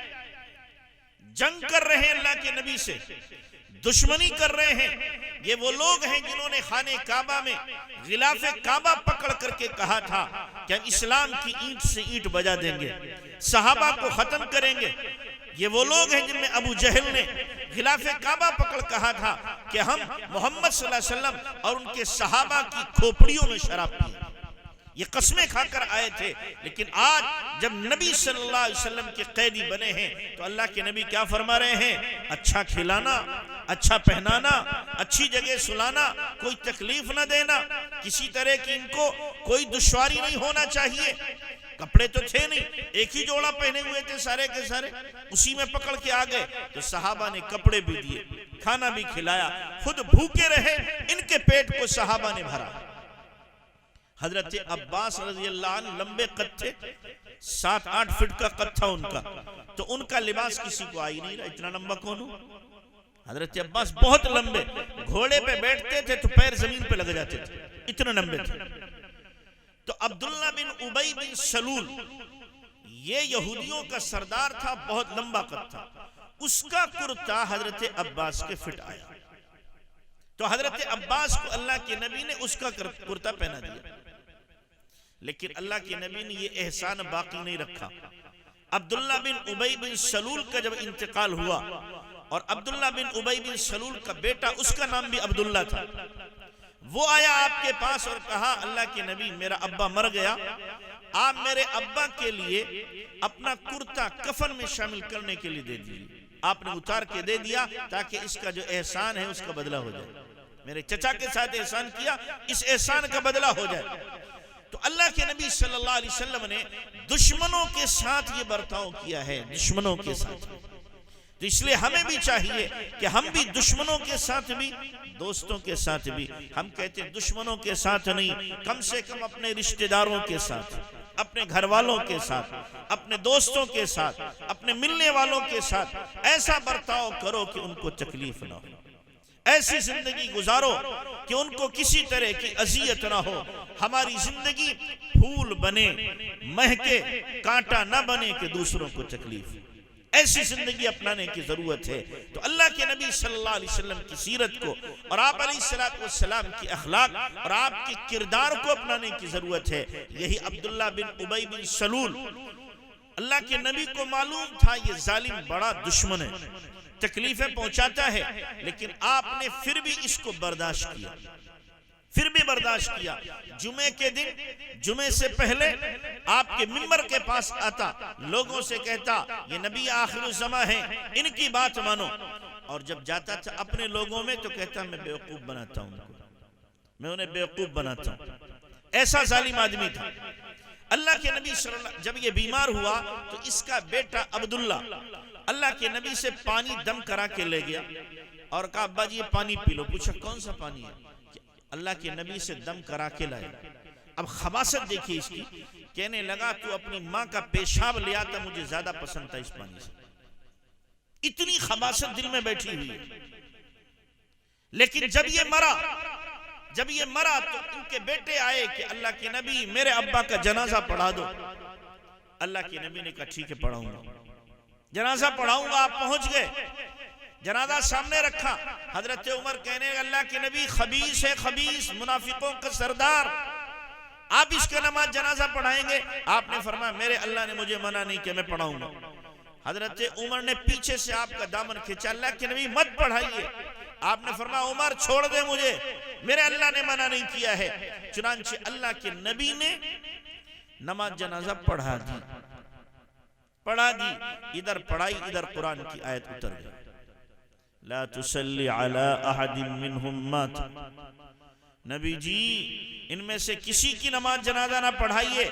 جنگ کر رہے ہیں اللہ کے نبی سے، دشمنی کر رہے ہیں۔ یہ وہ لوگ ہیں جنہوں نے خانہ کعبہ میں غلاف کعبہ پکڑ کر کے کہا تھا کہ ہم اسلام کی اینٹ سے اینٹ بجا دیں گے، صحابہ کو ختم کریں گے۔ یہ وہ لوگ ہیں جن میں ابو جہل نے غلاف کعبہ پکڑ کہا تھا کہ ہم محمد صلی اللہ علیہ وسلم اور ان کے صحابہ کی کھوپڑیوں میں شراب پئیں۔ یہ قسمیں کھا کر آئے تھے، لیکن آج جب نبی صلی اللہ علیہ وسلم کے قیدی بنے ہیں تو اللہ کے نبی کیا فرما رہے ہیں؟ اچھا کھلانا، اچھا پہنانا، اچھی جگہ سلانا، کوئی تکلیف نہ دینا، کسی طرح کی ان کو کوئی دشواری نہیں ہونا چاہیے۔ کپڑے تو تھے نہیں، ایک ہی جوڑا پہنے ہوئے تھے سارے کے سارے، اسی میں پکڑ کے آ گئے۔ تو صحابہ نے کپڑے بھی دیے، کھانا بھی کھلایا، خود بھوکے رہے، ان کے پیٹ کو صحابہ نے بھرا۔ حضرت عباس رضی اللہ عنہ لمبے قد تھے، 7-8 فٹ کا قد تھا ان کا، تو ان کا لباس کسی کو آئی نہیں رہا، اتنا لمبا کون ہو؟ حضرت عباس بہت لمبے، گھوڑے پہ بیٹھتے تھے تو پیر زمین پہ لگ جاتے تھے، اتنے لمبے تھے۔ تو عبداللہ بن ابی بن سلول یہ یہودیوں کا سردار تھا، بہت لمبا قد تھا، اس کا کرتا حضرت عباس کے فٹ آیا۔ تو حضرت عباس کو اللہ کے نبی نے اس کا کرتا پہنا دیا، لیکن اللہ کے نبی نے یہ احسان باقی نہیں رکھا۔ عبداللہ بن ابی بن سلول کا جب انتقال ہوا، اور عبداللہ بن ابی بن سلول کا بیٹا، اس کا نام بھی عبداللہ تھا، وہ آیا آپ کے پاس اور کہا اللہ کے نبی میرا ابا مر گیا، آپ میرے ابا کے لیے اپنا کرتا کفن میں شامل کرنے کے لیے دے دیجیے۔ آپ نے اتار کے دے دیا تاکہ اس کا جو احسان ہے اس کا بدلہ ہو جائے، میرے چچا کے ساتھ احسان کیا، اس احسان کا بدلہ ہو جائے۔ تو اللہ کے نبی صلی اللہ علیہ وسلم نے دشمنوں کے ساتھ یہ برتاؤ کیا ہے، دشمنوں کے ساتھ۔ تو اس لیے ہمیں بھی چاہیے کہ ہم بھی دشمنوں کے ساتھ بھی، دوستوں کے ساتھ بھی، ہم کہتے ہیں دشمنوں کے ساتھ نہیں، کم سے کم اپنے رشتہ داروں کے ساتھ، اپنے گھر والوں کے ساتھ، اپنے دوستوں کے ساتھ، اپنے ملنے والوں کے ساتھ ایسا برتاؤ کرو کہ ان کو تکلیف نہ ہو، ایسی زندگی گزارو کہ ان کو کسی طرح کی اذیت نہ ہو، ہماری زندگی پھول بنے، مہکے، کانٹا نہ بنے کہ دوسروں کو تکلیف۔ ایسی زندگی اپنانے کی ضرورت ہے۔ تو اللہ کے نبی صلی اللہ علیہ وسلم کی سیرت کو اور آپ علیہ السلام کی اخلاق اور آپ کے کردار کو اپنانے کی ضرورت ہے۔ یہی عبداللہ بن ابی بن سلول، اللہ کے نبی کو معلوم تھا یہ ظالم بڑا دشمن ہے، تکلیفیں پہنچاتا ہے، لیکن آپ نے پھر بھی اس کو برداشت کیا، پھر بھی برداشت کیا۔ جمعے کے دن، جمعے سے پہلے آپ کے ممبر کے پاس آتا، لوگوں سے کہتا یہ نبی آخر الزماں ہیں، ان کی بات مانو، اور جب جاتا تھا اپنے لوگوں میں تو کہتا میں بیوقوف بناتا ہوں، میں انہیں بیوقوف بناتا ہوں۔ ایسا ظالم آدمی تھا۔ اللہ کے نبی صلی اللہ علیہ وسلم جب یہ بیمار ہوا تو اس کا بیٹا عبداللہ اللہ کے نبی سے پانی دم کرا کے لے گیا اور کہا ابا جی یہ پانی پی لو۔ پوچھا کون سا پانی ہے؟ اللہ کے نبی سے دم کرا کے لائے۔ اب خباثت دیکھیے اس کی، کہنے لگا تو اپنی ماں کا پیشاب لے آتا، مجھے زیادہ پسند تھا اس پانی سے. اتنی خباثت دل میں بیٹھی ہوئی. لیکن جب یہ مرا تو ان کے بیٹے آئے کہ اللہ کے نبی میرے ابا کا جنازہ پڑھا دو. اللہ کے نبی نے کہا ٹھیک ہے پڑھاؤں گا، جنازہ پڑھاؤں گا. آپ پہنچ گئے، جنازہ سامنے رکھا. حضرت عمر کہنے اللہ کے نبی خبیث ہے، خبیث، منافقوں کا سردار، آپ اس کا نماز جنازہ پڑھائیں گے؟ آپ نے فرمایا میرے اللہ نے مجھے منع نہیں کہ میں پڑھاؤں گا. حضرت عمر نے پیچھے سے آپ کا دامن کھینچا، اللہ کے نبی مت پڑھائیے. آپ نے فرمایا عمر چھوڑ دے مجھے، میرے اللہ نے منع نہیں کیا ہے. چنانچہ اللہ کے نبی نے نماز جنازہ پڑھا دی. ادھر پڑھائی، ادھر قرآن کی آیت اتر گئی، لا تسلی علی احد منہم مات. نبی جی ان میں سے کسی کی نماز جنازہ نہ پڑھائیے،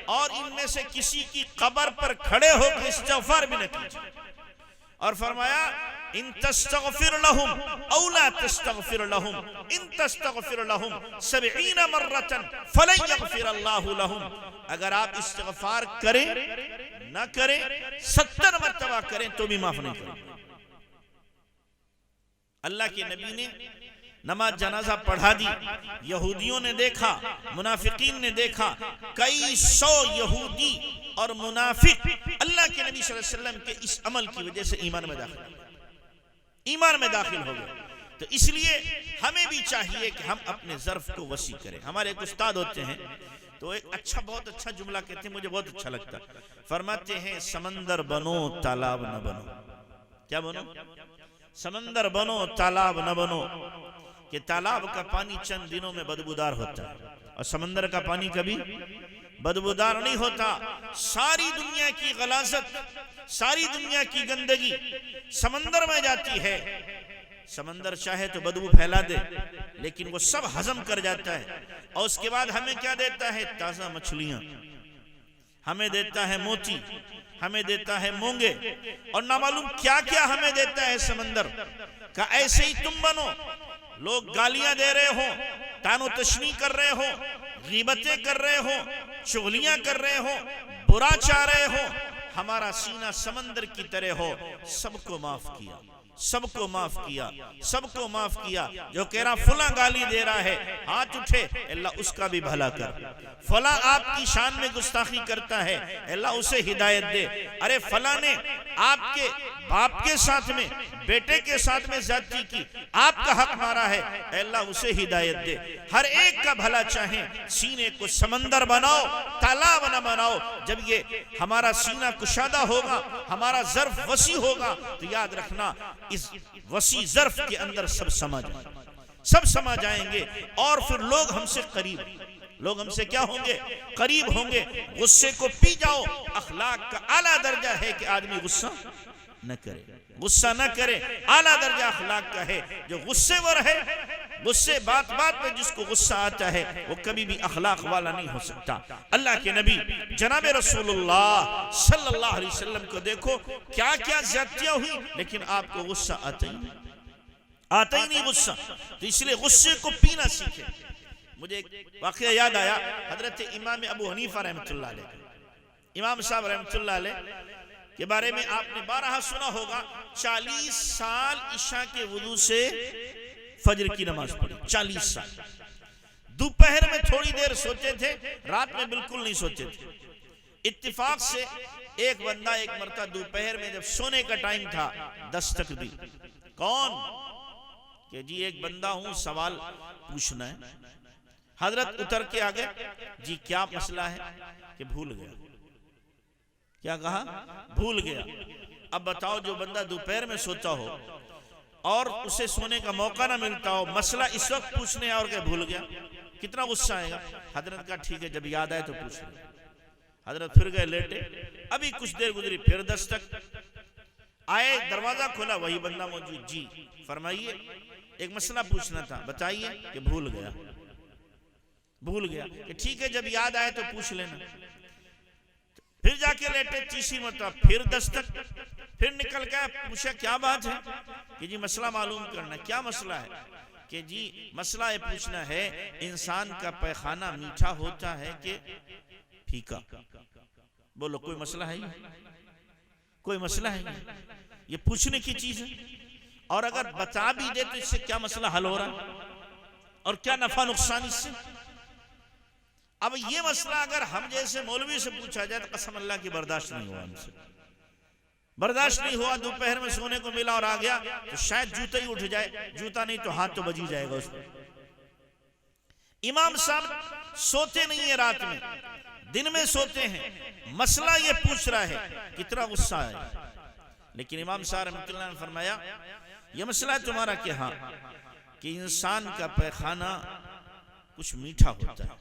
اور ان میں سے کسی کی قبر پر کھڑے ہو کے استغفار بھی نہ کیجیے. اور فرمایا ان تستغفر لهم او لا تستغفر لهم ان تستغفر لهم 70 مرة فلن يغفر الله لهم. اگر آپ استغفار کریں نہ کریں، 70 مرتبہ کریں تو بھی معاف نہیں کریں. اللہ کے نبی نے نماز جنازہ پڑھا دی. یہودیوں نے دیکھا، منافقین نے دیکھا، کئی سو یہودی اور منافق اللہ کے نبی صلی اللہ علیہ وسلم کے اس عمل کی وجہ سے ایمان میں داخل ہو گئے. تو اس لیے ہمیں بھی چاہیے کہ ہم اپنے ظرف کو وسیع کریں. ہمارے ایک استاد ہوتے ہیں تو ایک بہت اچھا جملہ کہتے ہیں، مجھے بہت اچھا لگتا. فرماتے ہیں سمندر بنو تالاب نہ بنو. کیا بنو؟ سمندر بنو تالاب نہ بنو. کہ تالاب کا پانی چند دنوں میں بدبودار ہوتا ہے اور سمندر کا پانی کبھی بدبودار نہیں ہوتا. ساری دنیا کی غلاظت، ساری دنیا کی گندگی سمندر میں جاتی ہے. سمندر چاہے تو بدبو پھیلا دے، لیکن وہ سب ہضم کر جاتا ہے. اور اس کے بعد ہمیں کیا دیتا ہے؟ تازہ مچھلیاں، ہمیں دیتا ہے موتی، ہمیں دیتا ہے مونگے، اور نہ معلوم کیا کیا ہمیں دیتا ہے سمندر. کہ ایسے ہی تم بنو. لوگ گالیاں دے رہے ہوں، تان و تشنیع کر رہے ہوں، غیبتیں کر رہے ہوں، چغلیاں کر رہے ہوں، برا چاہ رہے ہوں، ہمارا سینہ سمندر کی طرح ہو. سب کو معاف کیا، سب کو معاف کیا، سب کو معاف کیا. جو کہہ رہا فلاں گالی دے رہا ہے، ہاتھ اٹھے، اللہ اس کا بھی بھلا کر. فلاں آپ کی شان میں گستاخی کرتا ہے، اللہ اسے ہدایت دے. ارے فلاں نے آپ کے باپ کے ساتھ میں، بیٹے کے ساتھ میں زیادتی کی، آپ کا حق مارا ہے، اللہ اسے ہدایت دے. ہر ایک کا بھلا چاہیں. سینے کو سمندر بناؤ، تالاب نہ بناؤ. جب یہ ہمارا سینہ کشادہ ہوگا، ہمارا ظرف وسیع ہوگا، تو یاد رکھنا اس وسیع ظرف کے اندر سب سما جائیں گے. اور پھر لوگ ہم سے کیا ہوں گے؟ قریب ہوں گے. غصے کو پی جاؤ. اخلاق کا اعلیٰ درجہ ہے کہ آدمی غصہ نہ کرے. اعلیٰ درجہ اخلاق کا ہے. جو غصے ور ہے، غصے بات پہ جس کو غصہ آتا ہے، وہ کبھی بھی اخلاق والا نہیں ہو سکتا. اللہ کے نبی جناب رسول اللہ صلی اللہ علیہ وسلم کو دیکھو، کیا کیا زیادتیاں ہوئی، لیکن آپ کو غصہ آتا ہی نہیں غصہ. تو اس لیے غصے کو پینا سیکھیں. مجھے ایک واقعہ یاد آیا. حضرت امام ابو حنیفہ رحمۃ اللہ علیہ، امام صاحب رحمۃ اللہ علیہ کے بارے میں آپ نے بارہا سنا ہوگا. 40 سال عشاء کے وضو سے فجر کی نماز پڑھی. 40 سال. دوپہر میں تھوڑی دیر سوتے تھے، رات میں بالکل نہیں سوتے تھے. اتفاق سے ایک بندہ ایک مرتبہ دوپہر میں جب سونے کا ٹائم تھا، دستک دی. کون؟ کہ جی ایک بندہ ہوں، سوال پوچھنا ہے. حضرت اتر کے آگے، جی کیا مسئلہ ہے؟ کہ بھول گیا. کیا کہا؟ بھول گیا. اب بتاؤ، جو بندہ دوپہر میں سوتا ہو اور اسے سونے کا موقع نہ ملتا ہو، مسئلہ اس وقت پوچھنے اور کہ بھول گیا، کتنا غصہ آئے گا. حضرت کا ٹھیک ہے، جب یاد آئے تو پوچھ لیں. حضرت پھر گئے لیٹے. ابھی کچھ دیر گزری، پھر دستک آئے، دروازہ کھولا، وہی بندہ موجود. جی فرمائیے، ایک مسئلہ پوچھنا تھا. بتائیے. کہ بھول گیا. کہ ٹھیک ہے، جب یاد آئے تو پوچھ لینا. پھر جا کے لیٹے. تیسری مرتبہ پھر دستک. پھر نکل گیا. پوچھا کیا بات ہے؟ کہ جی مسئلہ معلوم کرنا. کیا مسئلہ ہے؟ کہ جی مسئلہ یہ پوچھنا ہے، انسان کا پیخانہ میٹھا ہوتا ہے کہ پھیکا. بولو کوئی مسئلہ ہے؟ کوئی مسئلہ ہے؟ یہ پوچھنے کی چیز ہے. اور اگر بتا بھی دے تو اس سے کیا مسئلہ حل ہو رہا ہے اور کیا نفع نقصان اس سے؟ اب یہ مسئلہ اگر ہم جیسے مولوی سے پوچھا جائے تو قسم اللہ کی برداشت نہیں ہوا ہم سے. برداشت نہیں ہوا. دوپہر میں سونے کو ملا اور آ گیا تو شاید جوتا ہی اٹھ جائے, جوتا نہیں تو ہاتھ تو بج ہی جائے گا اس پر. امام صاحب سوتے نہیں ہیں رات میں, دن میں سوتے ہیں. مسئلہ یہ پوچھ رہا ہے, کتنا غصہ ہے. لیکن امام صاحب رحمۃ اللہ نے فرمایا یہ مسئلہ تمہارا کہ ہاں کہ انسان کا پیخانہ کچھ میٹھا ہوتا ہے.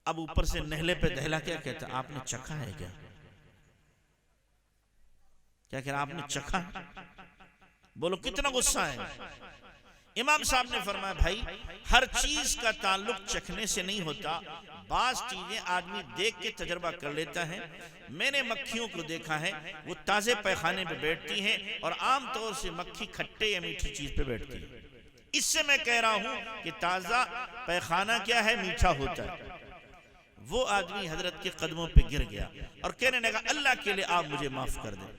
اب اوپر سے نہلے پہ دہلا کیا کہتا ہے, آپ نے چکھا ہے کیا؟ کیا کہہ رہا, آپ نے چکھا ہے؟ بولو کتنا غصہ ہے. امام صاحب نے فرمایا بھائی ہر چیز کا تعلق چکھنے سے نہیں ہوتا. بعض چیزیں آدمی دیکھ کے تجربہ کر لیتا ہے. میں نے مکھیوں کو دیکھا ہے, وہ تازے پیخانے پہ بیٹھتی ہیں اور عام طور سے مکھی کھٹے یا میٹھی چیز پہ بیٹھتی ہے. اس سے میں کہہ رہا ہوں کہ تازہ پیخانہ کیا ہے, میٹھا ہوتا ہے. وہ آدمی حضرت کے قدموں پہ گر گیا اور کہنے لگا اللہ کے لیے آپ مجھے معاف کر دیں,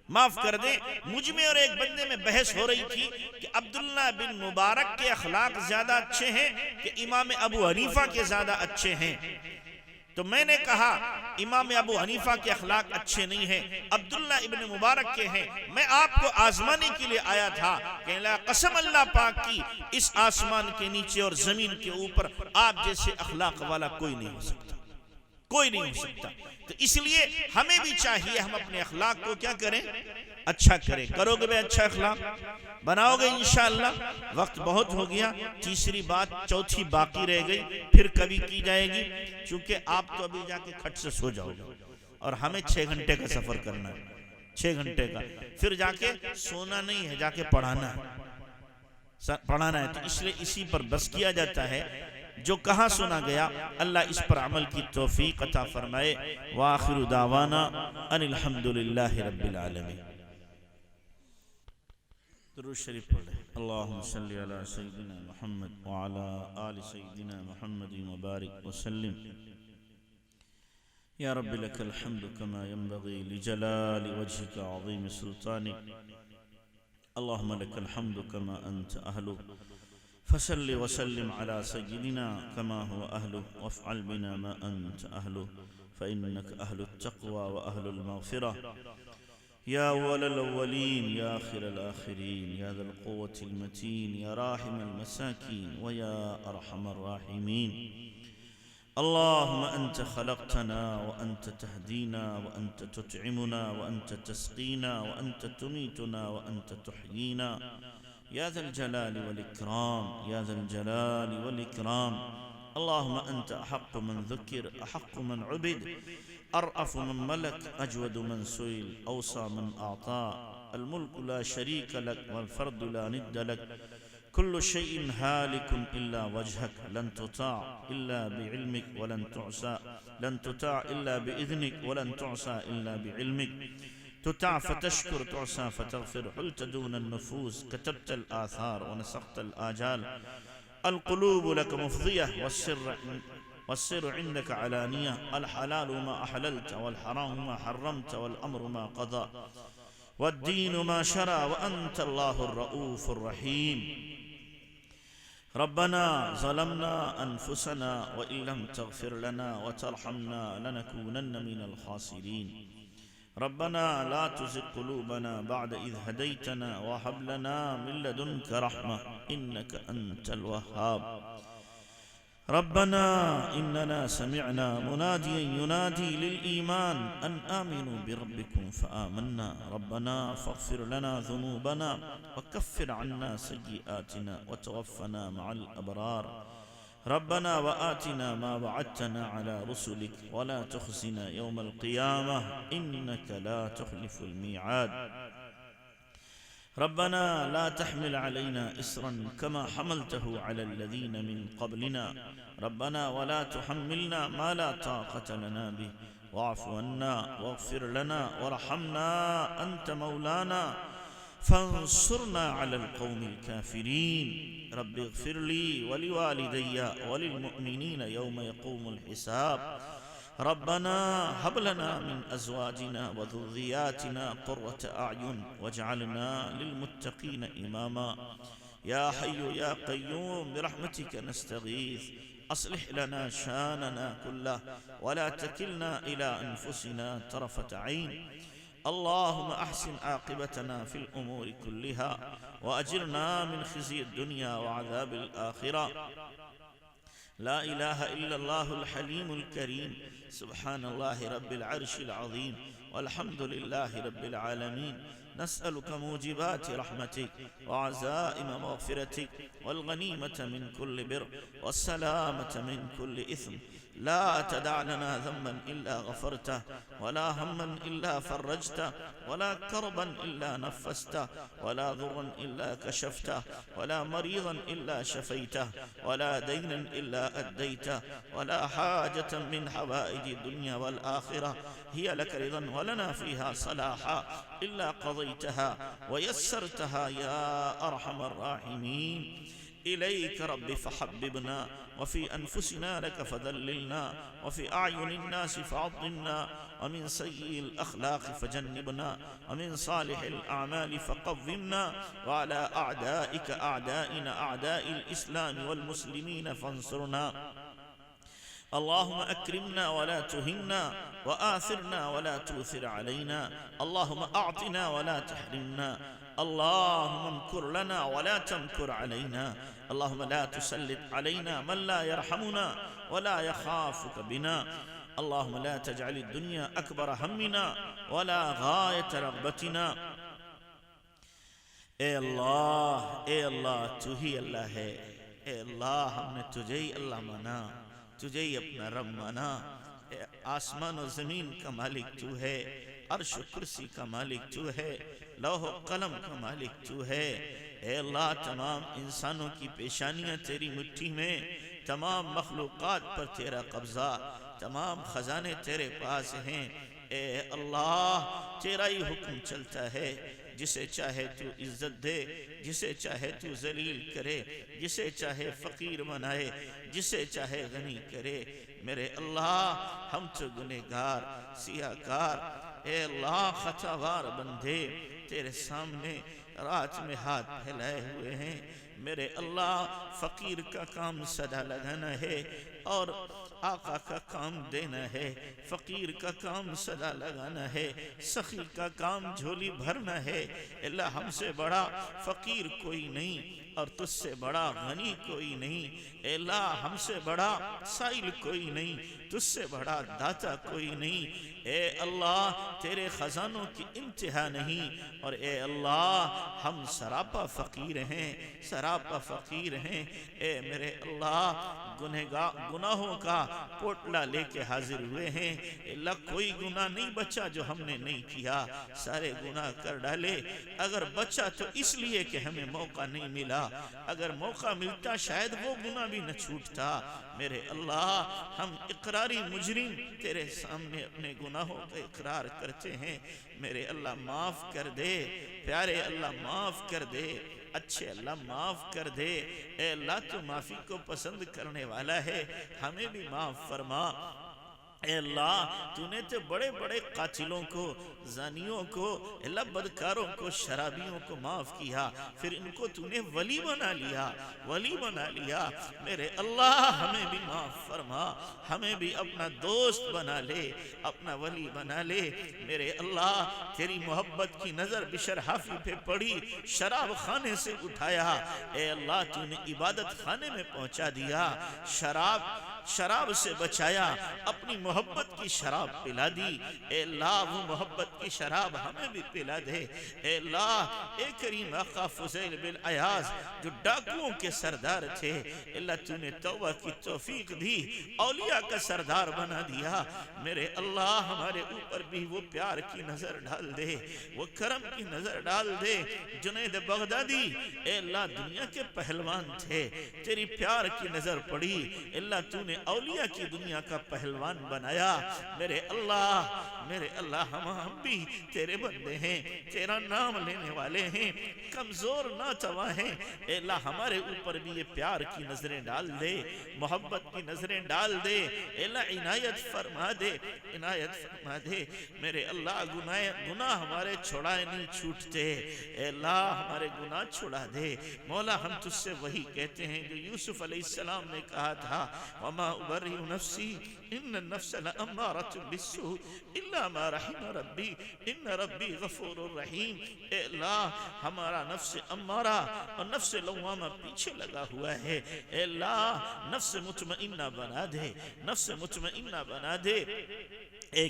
معاف کر دیں. مجھ میں اور ایک بندے میں بحث ہو رہی تھی کہ عبداللہ بن مبارک کے اخلاق زیادہ اچھے ہیں کہ امام ابو حنیفہ کے زیادہ اچھے ہیں. تو میں نے کہا امام ابو حنیفہ کے اخلاق اچھے نہیں ہیں, عبداللہ ابن مبارک کے ہیں. میں آپ کو آزمانے کے لیے آیا تھا کہ قسم اللہ پاک کی اس آسمان کے نیچے اور زمین کے اوپر آپ جیسے اخلاق والا کوئی نہیں ہو سکتا, کوئی نہیں ہو سکتا. تو اس لیے ہمیں بھی چاہیے ہم اپنے اخلاق کو کیا کریں, اچھا کریں. کرو گے بے اچھا اخلاق بناؤ گے انشاءاللہ. وقت بہت ہو گیا, تیسری بات چوتھی باقی رہ گئی, پھر کبھی کی جائے گی. چونکہ آپ تو ابھی جا کے کھٹ سے سو جاؤ گے اور ہمیں 6 گھنٹے کا سفر کرنا ہے, 6 گھنٹے کا. پھر جا کے سونا نہیں ہے, جا کے پڑھانا ہے, پڑھانا ہے. تو اس لیے اسی پر بس کیا جاتا ہے. جو کہاں سنا گیا اللہ اس پر عمل کی توفیق عطا فرمائے. وآخر دعوانا ان الحمدللہ رب العالمین. درود شریف پڑھ لیں. اللہم صلی علی سیدنا محمد وعلی آل سیدنا محمد وبارک وسلم. یا رب لک الحمد کما ينبغی لجلال وجهک عظیم سلطانک. اللہم لک الحمد کما انت اہلک فصل وسلم على سيدنا كما هو أهله وافعل بنا ما أنت أهله فإنك أهل التقوى وأهل المغفرة. يا أول الأولين يا آخر الآخرين يا ذا القوة المتين يا راحم المساكين ويا أرحم الراحمين. اللهم أنت خلقتنا وأنت تهدينا وأنت تطعمنا وأنت تسقينا وأنت تميتنا وأنت تحيينا يا ذا الجلال والإكرام يا ذا الجلال والإكرام. اللهم أنت أحق من ذكر أحق من عبد أرأف من ملك أجود من سئل أوصى من أعطى. الملك لا شريك لك والفرد لا ند لك. كل شيء هالك إلا وجهك لن تطاع إلا بعلمك ولن تعصى لن تطاع إلا بإذنك ولن تعصى إلا بعلمك. تطاع فتشكر تعصى فتغفر. حلت دون النفوس كتبت الآثار ونسخت الآجال. القلوب لك مفضية والسر عندك علانية. الحلال ما أحللت والحرام ما حرمت والأمر ما قضى والدين ما شرع وأنت الله الرؤوف الرحيم. ربنا ظلمنا أنفسنا وإن لم تغفر لنا وترحمنا لنكونن من الخاسرين. ربنا لا تزغ قلوبنا بعد إذ هديتنا وهب لنا من لدنك رحمة إنك أنت الوهاب. ربنا إننا سمعنا مناديا ينادي للإيمان أن آمنوا بربكم فآمنا. ربنا فاغفر لنا ذنوبنا وكفر عنا سيئاتنا وتوفنا مع الأبرار. ربنا وآتنا ما وعدتنا على رسلك ولا تخزنا يوم القيامة إنك لا تخلف الميعاد. ربنا لا تحمل علينا إسرا كما حملته على الذين من قبلنا. ربنا ولا تحملنا ما لا طاقة لنا به واعف عنا واغفر لنا وارحمنا أنت مولانا فانصرنا على القوم الكافرين رب اغفر لي ولوالدي وللمؤمنين يوم يقوم الحساب ربنا هب لنا من أزواجنا وذرياتنا قرة أعين واجعلنا للمتقين إماما يا حي يا قيوم برحمتك نستغيث أصلح لنا شاننا كله ولا تكلنا إلى أنفسنا طرفة عين اللهم أحسن عاقبتنا في الأمور كلها وأجرنا من خزي الدنيا وعذاب الآخرة لا إله إلا الله الحليم الكريم سبحان الله رب العرش العظيم والحمد لله رب العالمين نسألك موجبات رحمتك وعزائم مغفرتك والغنيمة من كل بر والسلامة من كل إثم لا تدع لنا ذنبا إلا غفرته ولا هما إلا فرجته ولا كربا إلا نفسته ولا ضرا إلا كشفته ولا مريضا إلا شفيته ولا دينا إلا أديته ولا حاجة من حوائج الدنيا والآخرة هي لك رضا ولنا فيها صلاحا إلا قضيتها ويسرتها يا أرحم الراحمين إليك رب فحببنا وفي أنفسنا لك فذللنا وفي أعين الناس فعظمنا ومن سيء الأخلاق فجنبنا ومن صالح الأعمال فقومنا وعلى أعدائك أعدائنا أعداء الإسلام والمسلمين فانصرنا اللهم أكرمنا ولا تهنا وآثرنا ولا تؤثر علينا اللهم أعطنا ولا تحرمنا اللهم امكر لنا ولا تمكر علينا اللهم لا تسلط علينا من لا يرحمنا ولا يخافك بنا اللهم لا تجعل الدنيا أكبر همنا ولا غاية رغبتنا اے اللہ تو ہی اللہ ہے اے اللہ ہم نے تجھے ہی اللہ مانا تجھے ہی اپنا رب مانا آسمان و زمین کا مالک تو ہے عرش و کرسی کا مالک تو ہے لوح و قلم کا مالک تو ہے اے اللہ تمام انسانوں کی پیشانیاں تیری مٹھی میں تمام مخلوقات پر تیرا قبضہ تمام خزانے تیرے پاس ہیں اے اللہ تیرا ہی حکم چلتا ہے جسے چاہے تو عزت دے جسے چاہے تو ذلیل کرے جسے چاہے فقیر بنائے جسے چاہے غنی کرے میرے اللہ ہم تو گنہگار سیاہکار اے اللہ خطاوار بندے تیرے سامنے رات میں ہاتھ پھیلائے ہوئے ہیں میرے اللہ فقیر کا کام صدا لگانا ہے اور آقا کا کام دینا ہے فقیر کا کام صدا لگانا ہے سخی کا کام جھولی بھرنا ہے اللہ ہم سے بڑا فقیر کوئی نہیں اور تجھ سے بڑا غنی کوئی نہیں اے اللہ ہم سے بڑا سائل کوئی نہیں تجھ سے بڑا داتا کوئی نہیں اے اللہ تیرے خزانوں کی انتہا نہیں اور اے اللہ ہم سراپا فقیر ہیں سراپا فقیر ہیں اے میرے اللہ گناہوں کا پوٹلا لے کے حاضر ہوئے ہیں اللہ کوئی گناہ نہیں بچا جو ہم نے نہیں کیا سارے گناہ کر ڈالے اگر بچا تو اس لیے کہ ہمیں موقع نہیں ملا اگر موقع ملتا شاید وہ گناہ بھی نہ چھوٹتا میرے اللہ ہم اقراری مجرم تیرے سامنے اپنے گناہوں کا اقرار کرتے ہیں میرے اللہ معاف کر دے پیارے اللہ معاف کر دے اچھے اللہ معاف کر دے اے اللہ تو معافی کو پسند کرنے والا ہے ہمیں بھی معاف فرما اے اللہ تو نے تو بڑے بڑے قاتلوں کو زانیوں کو اللہ بدکاروں کو شرابیوں کو معاف کیا پھر ان کو تو نے ولی بنا لیا میرے اللہ ہمیں بھی معاف فرما ہمیں بھی اپنا دوست بنا لے اپنا ولی بنا لے میرے اللہ تیری محبت کی نظر بشر حافی پہ پڑی شراب خانے سے اٹھایا اے اللہ تو نے عبادت خانے میں پہنچا دیا شراب سے بچایا اپنی محبت کی شراب پلا دی اے اللہ وہ محبت کی شراب ہمیں بھی پلا دے اے اللہ اے کریم آقا فضیل بن عیاض جو ڈاکوؤں کے سردار تھے اللہ تو نے توبہ کی توفیق دی اولیاء کا سردار بنا دیا میرے اللہ ہمارے اوپر بھی وہ پیار کی نظر ڈال دے وہ کرم کی نظر ڈال دے جنید بغدادی اے اللہ دنیا کے پہلوان تھے تیری پیار کی نظر پڑی اللہ تو نے اولیاء کی دنیا کا پہلوان بنا بنایا۔ میرے اللہ ہم بھی تیرے بندے ہیں، تیرا نام لینے والے ہیں، کمزور ناتواں ہیں۔ اے اللہ ہمارے اوپر بھی یہ پیار کی نظریں ڈال دے، محبت کی نظریں ڈال دے۔ اے اللہ عنایت فرما دے، عنایت فرما دے۔ میرے اللہ گناہ ہمارے چھوڑائے نہیں چھوٹتے، اے اللہ ہمارے گناہ چھوڑا دے۔ مولا ہم تجھ سے وہی کہتے ہیں جو یوسف علیہ السلام نے کہا تھا، وَمَا أُبَرِّئُ نَفْسِي إِنَّ النَّفْسَ لَأَمَّارَةٌ بِالسُّوءِ إِلَّا مَا رَحِمَ رَبِّي إِنَّ رَبِّي غَفُورٌ رَحِيمٌ۔ اے اللہ ہمارا نفس امارہ اور نفس لوامہ پیچھے لگا ہوا ہے، اے اللہ نفس مطمئنہ بنا دے، نفس مطمئنہ بنا دے۔ اے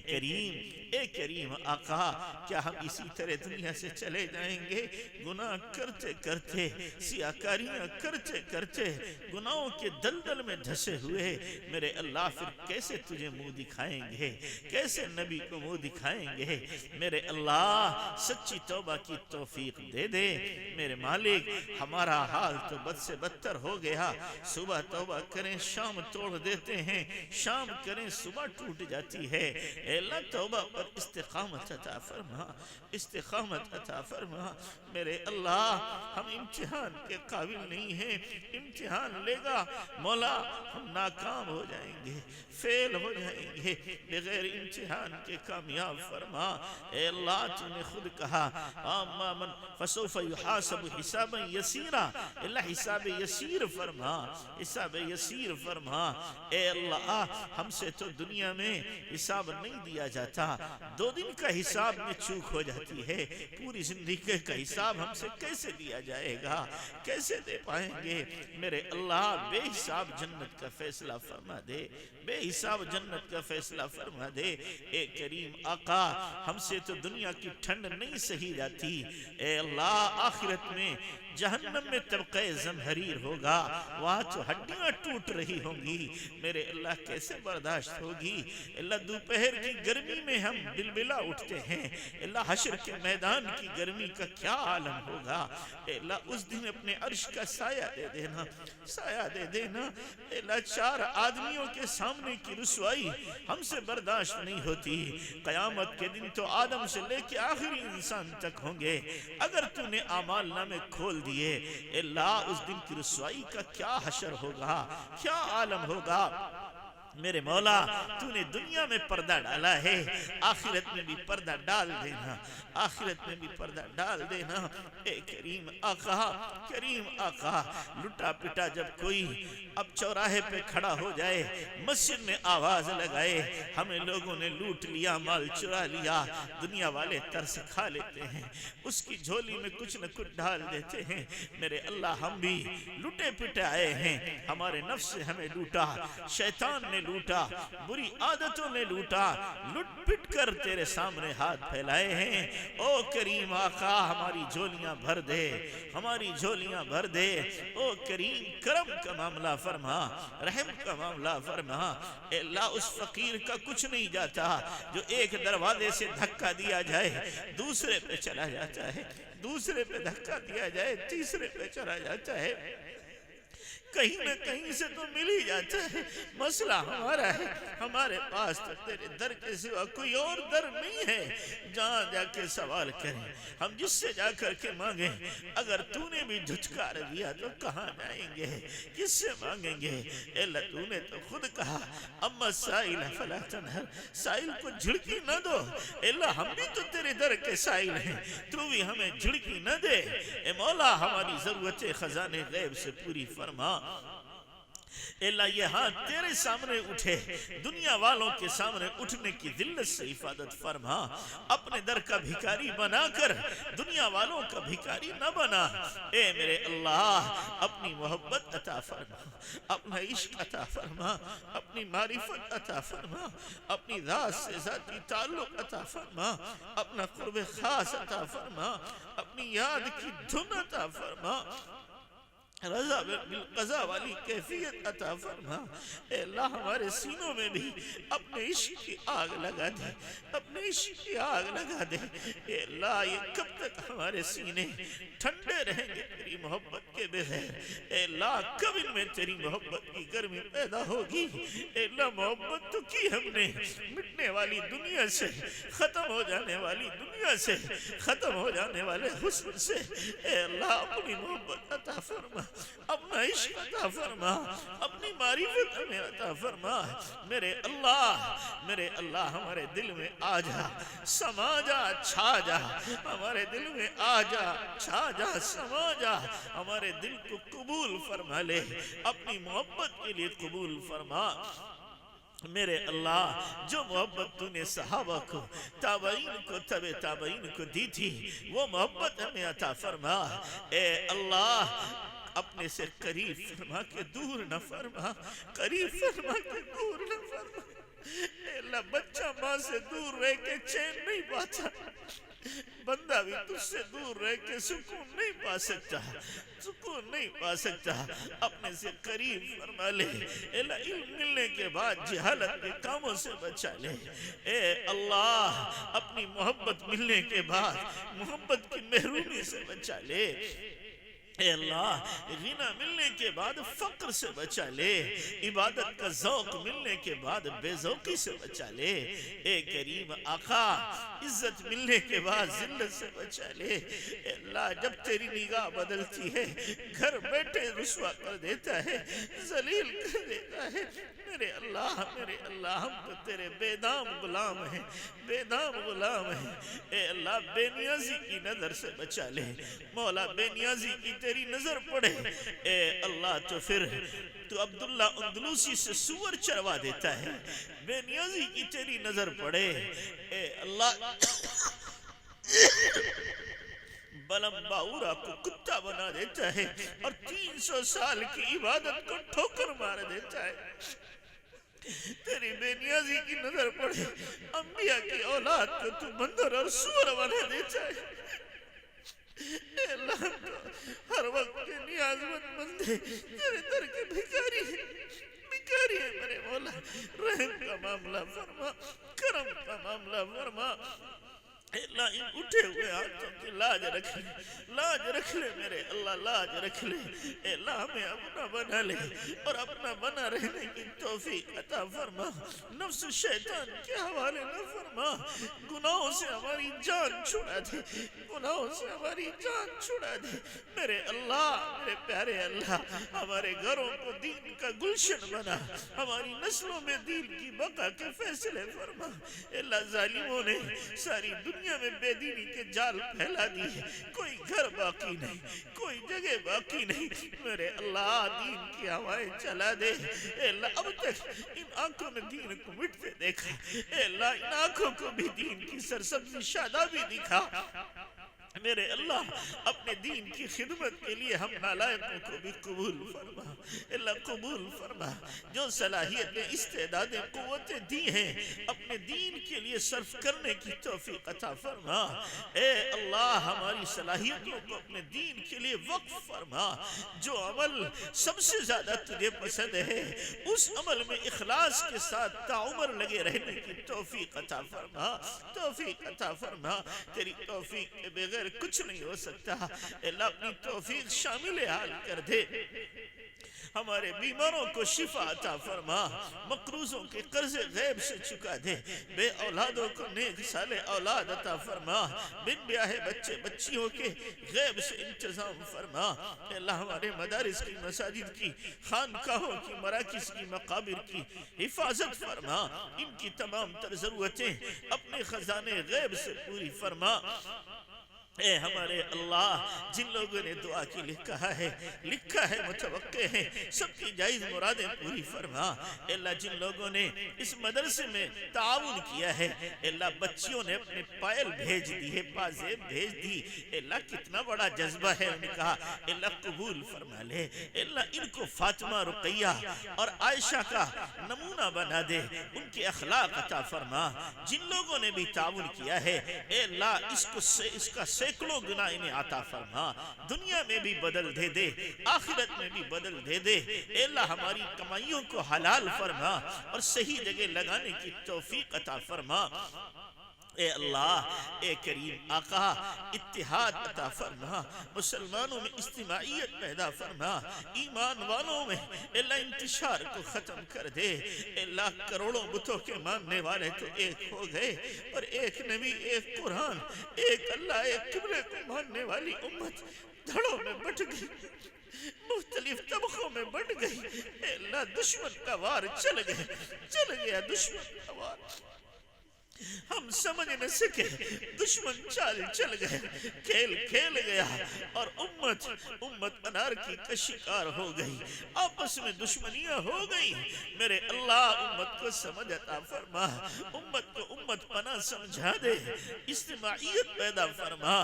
کریم آقا، کیا ہم اسی طرح دنیا سے چلے جائیں گے گناہ کرتے کرتے، سیاکاریاں کرتے کرتے، گناہوں کے دلدل میں دھسے ہوئے؟ میرے اللہ پھر کیسے تجھے منہ دکھائیں گے، کیسے نبی کو منہ دکھائیں گے؟ میرے اللہ سچی توبہ کی توفیق دے دے۔ میرے مالک ہمارا حال تو بد سے بدتر ہو گیا، صبح توبہ کریں شام توڑ دیتے ہیں، شام کریں صبح ٹوٹ جاتی ہے۔ اے اللہ توبہ پر استقامت عطا فرما، استقامت عطا فرما۔ میرے اللہ ہم امتحان کے قابل نہیں ہیں، امتحان لے گا مولا ہم ناکام ہو جائیں گے، فیل ہو جائیں گے، بغیر امتحان کے کامیاب فرما۔ اے اللہ تو نے خود کہا اما من فسوف يحاسب حسابا یسیرا، اللہ حساب یسیر فرما، حساب یسیر فرما۔ اے اللہ ہم سے تو دنیا میں حساب نہیں دیا جاتا، 2 دن کا حساب میں چوک ہو جاتی ہے، پوری زندگی کا حساب ہم سے کیسے دیا جائے گا، کیسے دے پائیں گے؟ میرے اللہ بے حساب جنت کا فیصلہ فرما دے، بے حساب جنت کا فیصلہ فرما دے۔ اے کریم آقا ہم سے تو دنیا کی ٹھنڈ نہیں سہی جاتی، اے اللہ آخرت میں جہنم میں طبقہ زمہریر ہوگا، وہاں تو ہڈیاں ٹوٹ رہی ہوں گی، میرے اللہ کیسے برداشت ہوگی؟ اللہ دوپہر کی گرمی میں ہم بلبلا اٹھتے ہیں، اللہ حشر کے میدان کی گرمی کا کیا عالم ہوگا؟ اے اللہ اس دن اپنے عرش کا سایہ دے دینا، سایہ دے دینا۔ اے اللہ 4 آدمیوں کے سامنے کی رسوائی ہم سے برداشت نہیں ہوتی، قیامت کے دن تو آدم سے لے کے آخری انسان تک ہوں گے، اگر تو نے اعمال نامے کھول دیے اے اللہ اس دن کی رسوائی کا کیا حشر ہوگا، کیا عالم ہوگا؟ میرے مولا تو نے دنیا میں پردہ ڈالا ہے، آخرت میں بھی پردہ ڈال دینا، آخرت میں بھی پردہ ڈال دینا۔ اے کریم آقا لٹا پٹا جب کوئی اب چوراہے پہ کھڑا ہو جائے، مسجد میں آواز لگائے ہمیں لوگوں نے لوٹ لیا، مال چرا لیا، دنیا والے ترس کھا لیتے ہیں، اس کی جھولی میں کچھ نہ کچھ ڈال دیتے ہیں۔ میرے اللہ ہم بھی لٹے پٹے آئے ہیں، ہمارے نفس سے ہمیں لوٹا، شیطان نے لوٹا، بری عادتوں نے لوٹا، لٹ پٹ کر تیرے سامنے ہاتھ پھیلائے ہیں۔ او کریم آقا ہماری جھولیاں بھر دے، ہماری جھولیاں بھر دے۔ او کریم کرم کا معاملہ فرما، رحم کا معاملہ فرما۔ اے اللہ اس فقیر کا کچھ نہیں جاتا جو ایک دروازے سے دھکا دیا جائے دوسرے پہ چلا جاتا ہے، دوسرے پہ دھکا دیا جائے تیسرے پہ چلا جاتا ہے، کہیں نہ کہیں سے تو مل ہی جاتا ہے۔ مسئلہ ہمارا ہے، ہمارے پاس تو تیرے در کے سوا کوئی اور در نہیں ہے جہاں جا کے سوال کریں، ہم جس سے جا کر کے مانگیں، اگر تو نے بھی دھتکار دیا تو کہاں جائیں گے، کس سے مانگیں گے؟ اے اللہ تو نے تو خود کہا اما السائل فلا تنہر، سائل کو جھڑکی نہ دو۔ اے اللہ ہم بھی تو تیرے در کے سائل ہیں، تو بھی ہمیں جھڑکی نہ دے۔ اے مولا ہماری ضرورت خزانے غیب سے پوری فرما۔ اے اللہ یہ ہاتھ تیرے سامنے اٹھے، دنیا والوں کے سامنے اٹھنے کی ذلت سے حفاظت فرما، اپنے در کا بھکاری بنا کر دنیا والوں کا بھکاری نہ بنا۔ اے میرے اللہ اپنی محبت عطا فرما، اپنا عشق عطا فرما، اپنی معرفت عطا فرما، اپنی ذات سے ذاتی تعلق عطا فرما، اپنا قرب خاص عطا فرما، اپنی یاد کی دھن عطا فرما، رضا بالقضا والی کیفیت عطا فرما۔ اے اللہ ہمارے سینوں میں بھی اپنے عشق کی آگ لگا دے، اپنے عشق کی آگ لگا دے۔ اے اللہ یہ کب تک ہمارے سینے ٹھنڈے رہیں گے تیری محبت کے کے بغیر اے اللہ کب ان میں تیری محبت کی گرمی پیدا ہوگی؟ اے اللہ محبت تو کی ہم نے مٹنے والی دنیا سے، ختم ہو جانے والی دنیا سے، ختم ہو جانے والے حسن سے۔ اے اللہ اپنی محبت عطا فرما، اپنا عشق عطا فرما، اپنی معرفت ہمیں عطا فرما۔ میرے اللہ ہمارے دل میں آ جا، سما جا، چھا جا، ہمارے دل میں آ جا، چھا جا، سما جا، ہمارے دل کو قبول فرما لے، اپنی محبت کے لیے قبول فرما۔ میرے اللہ جو محبت تو نے صحابہ کو، تابعین کو، تبع تابعین کو دی تھی، وہ محبت ہمیں عطا فرما۔ اے اللہ اپنے سے قریب فرما کے دور نہ فرما، قریب فرما کے دور نہ فرما۔ اے اللہ بچہ ماں سے دور رہ کے چین نہیں پاتا، بندہ بھی تجھ سے دور رہ کے سکون نہیں پا سکتا، سکون نہیں پا سکتا۔ اپنے سے قریب فرما لے۔ اے اللہ علم ملنے کے بعد جہالت کے کاموں سے بچا لے۔ اے اللہ اپنی محبت ملنے کے بعد محبت کی محرومی سے بچا لے۔ اے اللہ غنیٰ ملنے کے بعد فقر سے بچا لے، عبادت کا ذوق ملنے کے بعد بے ذوقی سے بچا لے۔ اے کریم آقا عزت ملنے کے بعد ذلت سے بچا لے۔ اے اللہ جب تیری نگاہ بدلتی ہے گھر بیٹھے رسوا کر دیتا ہے، ذلیل کر دیتا ہے۔ میرے اللہ ہم تو تیرے بے دام غلام ہیں، بے دام غلام ہیں۔ اے اللہ بے نیازی کی نظر سے بچا لے، مولا بے نیازی کی تیری نظر پڑے۔ اے اللہ تو پھر تو عبداللہ اندلوسی سے سور چروا دیتا ہے، بے نیازی کی تیری نظر پڑے۔ اے اللہ بلم باورا کو کتا بنا دیتا ہے اور 300 سال کی عبادت کو ٹھوکر مار دیتا ہے۔ تیری بے نیازی کی نظر پڑے، انبیاء کی اولاد کو تو بندر اور سور بنا دیتا ہے۔ اے اللہ ہر وقت کے نیاز مند بندے تیرے در کے بھکاری ہیں، بھکاری ہیں میرے مولا۔ رحم کا معاملہ فرما، کرم کا معاملہ فرما۔ اے اللہ ان اٹھے ہوئے ہاتھوں کی لاج رکھ لے، لاج رکھ لے میرے اللہ، لاج رکھ لے۔ اے اللہ ہمیں اپنا بنا لے اور اپنا بنا رہنے کی توفیق عطا فرما، نفس شیطان کے حوالے نہ فرما۔ گناہوں سے ہماری جان چھڑا دے، گناہوں سے ہماری جان چھڑا دے میرے اللہ۔ میرے پیارے اللہ ہمارے گھروں کو دین کا گلشن بنا، ہماری نسلوں میں دین کی بقا کے فیصلے فرما۔ اے اللہ ظالموں نے ساری دنیا میں بے دینی کے جال پھیلا دی، کوئی گھر باقی نہیں، کوئی جگہ باقی نہیں۔ میرے اللہ دین کی ہوائیں چلا دے۔ اے اللہ اب تک ان آنکھوں نے دین کو مٹتے دیکھا، اے اللہ ان آنکھوں کو بھی دین کی سرسبزی شادابی دکھا۔ میرے اللہ اپنے دین کی خدمت کے لیے ہم نالائقوں کو بھی قبول فرما، اللہ قبول فرما۔ جو صلاحیتیں استعدادیں قوتیں دی ہیں اپنے دین کے لیے صرف کرنے کی توفیق عطا فرما۔ اے اللہ ہماری صلاحیتوں کو اپنے دین کے لیے وقف فرما۔ جو عمل سب سے زیادہ تجھے پسند ہے اس عمل میں اخلاص کے ساتھ تعمر لگے رہنے کی توفیق عطا فرما، توفیق عطا فرما۔ تیری توفیق کے بغیر کچھ نہیں ہو سکتا۔ اللہ اپنی توفیق شامل حال کر دے، ہمارے بیماروں کو شفا عطا فرما، مقروضوں کے قرض غیب سے چکا دے، بے اولادوں کو نیک صالح اولاد عطا فرما، بن بیاہے بچے بچیوں کے غیب سے انتظام فرما۔ اے اللہ ہمارے مدارس کی، مساجد کی، خانقاہوں کی، مراکز کی، مقابر کی حفاظت فرما، ان کی تمام تر ضرورتیں اپنے خزانے غیب سے پوری فرما۔ اے ہمارے اللہ جن لوگوں نے دعا کے لیے کہا ہے، لکھا ہے، متوقع ہیں، سب کی جائز مرادیں پوری فرما۔ اے اللہ جن لوگوں نے اس مدرسے میں تعاون کیا ہے، اے اللہ بچیوں نے اپنے پائل بھیج دی ہے، پازیب بھیج دی، اے اللہ کتنا بڑا جذبہ ہے ان کا، اے اللہ قبول فرما لے۔ اے اللہ ان کو فاطمہ، رقیہ اور عائشہ کا نمونہ بنا دے، ان کے اخلاق عطا فرما۔ جن لوگوں نے بھی تعاون کیا ہے اے اللہ اس کا سینکڑوں گنا انہیں عطا فرما، دنیا میں بھی بدل دے دے، آخرت میں بھی بدل دے دے۔ اے اللہ ہماری کمائیوں کو حلال فرما اور صحیح جگہ لگانے کی توفیق عطا فرما۔ اے اللہ، اے کریم آقا، اتحاد عطا فرما، مسلمانوں میں اجتماعیت پیدا فرما، ایمان والوں میں اللہ انتشار کو ختم کر دے۔ اے اللہ، کروڑوں بتوں کے ماننے والے تو ایک ہو گئے، اور ایک نبی، ایک قرآن، ایک اللہ، ایک قبلے کو ماننے والی امت دھڑوں میں بٹ گئی، مختلف طبقوں میں بٹ گئی۔ اے اللہ، دشمن کا وار چل گیا دشمن کا وار، ہم سمجھ نہ سکے، دشمن چال چل گئے، کھیل کھیل گیا، اور امت انارکی کا شکار ہو گئی، آپس میں دشمنیاں ہو گئی۔ میرے اللہ، امت کو سمجھ عطا فرما، امت کو امت پناہ سمجھا دے، اجتماعیت پیدا فرما،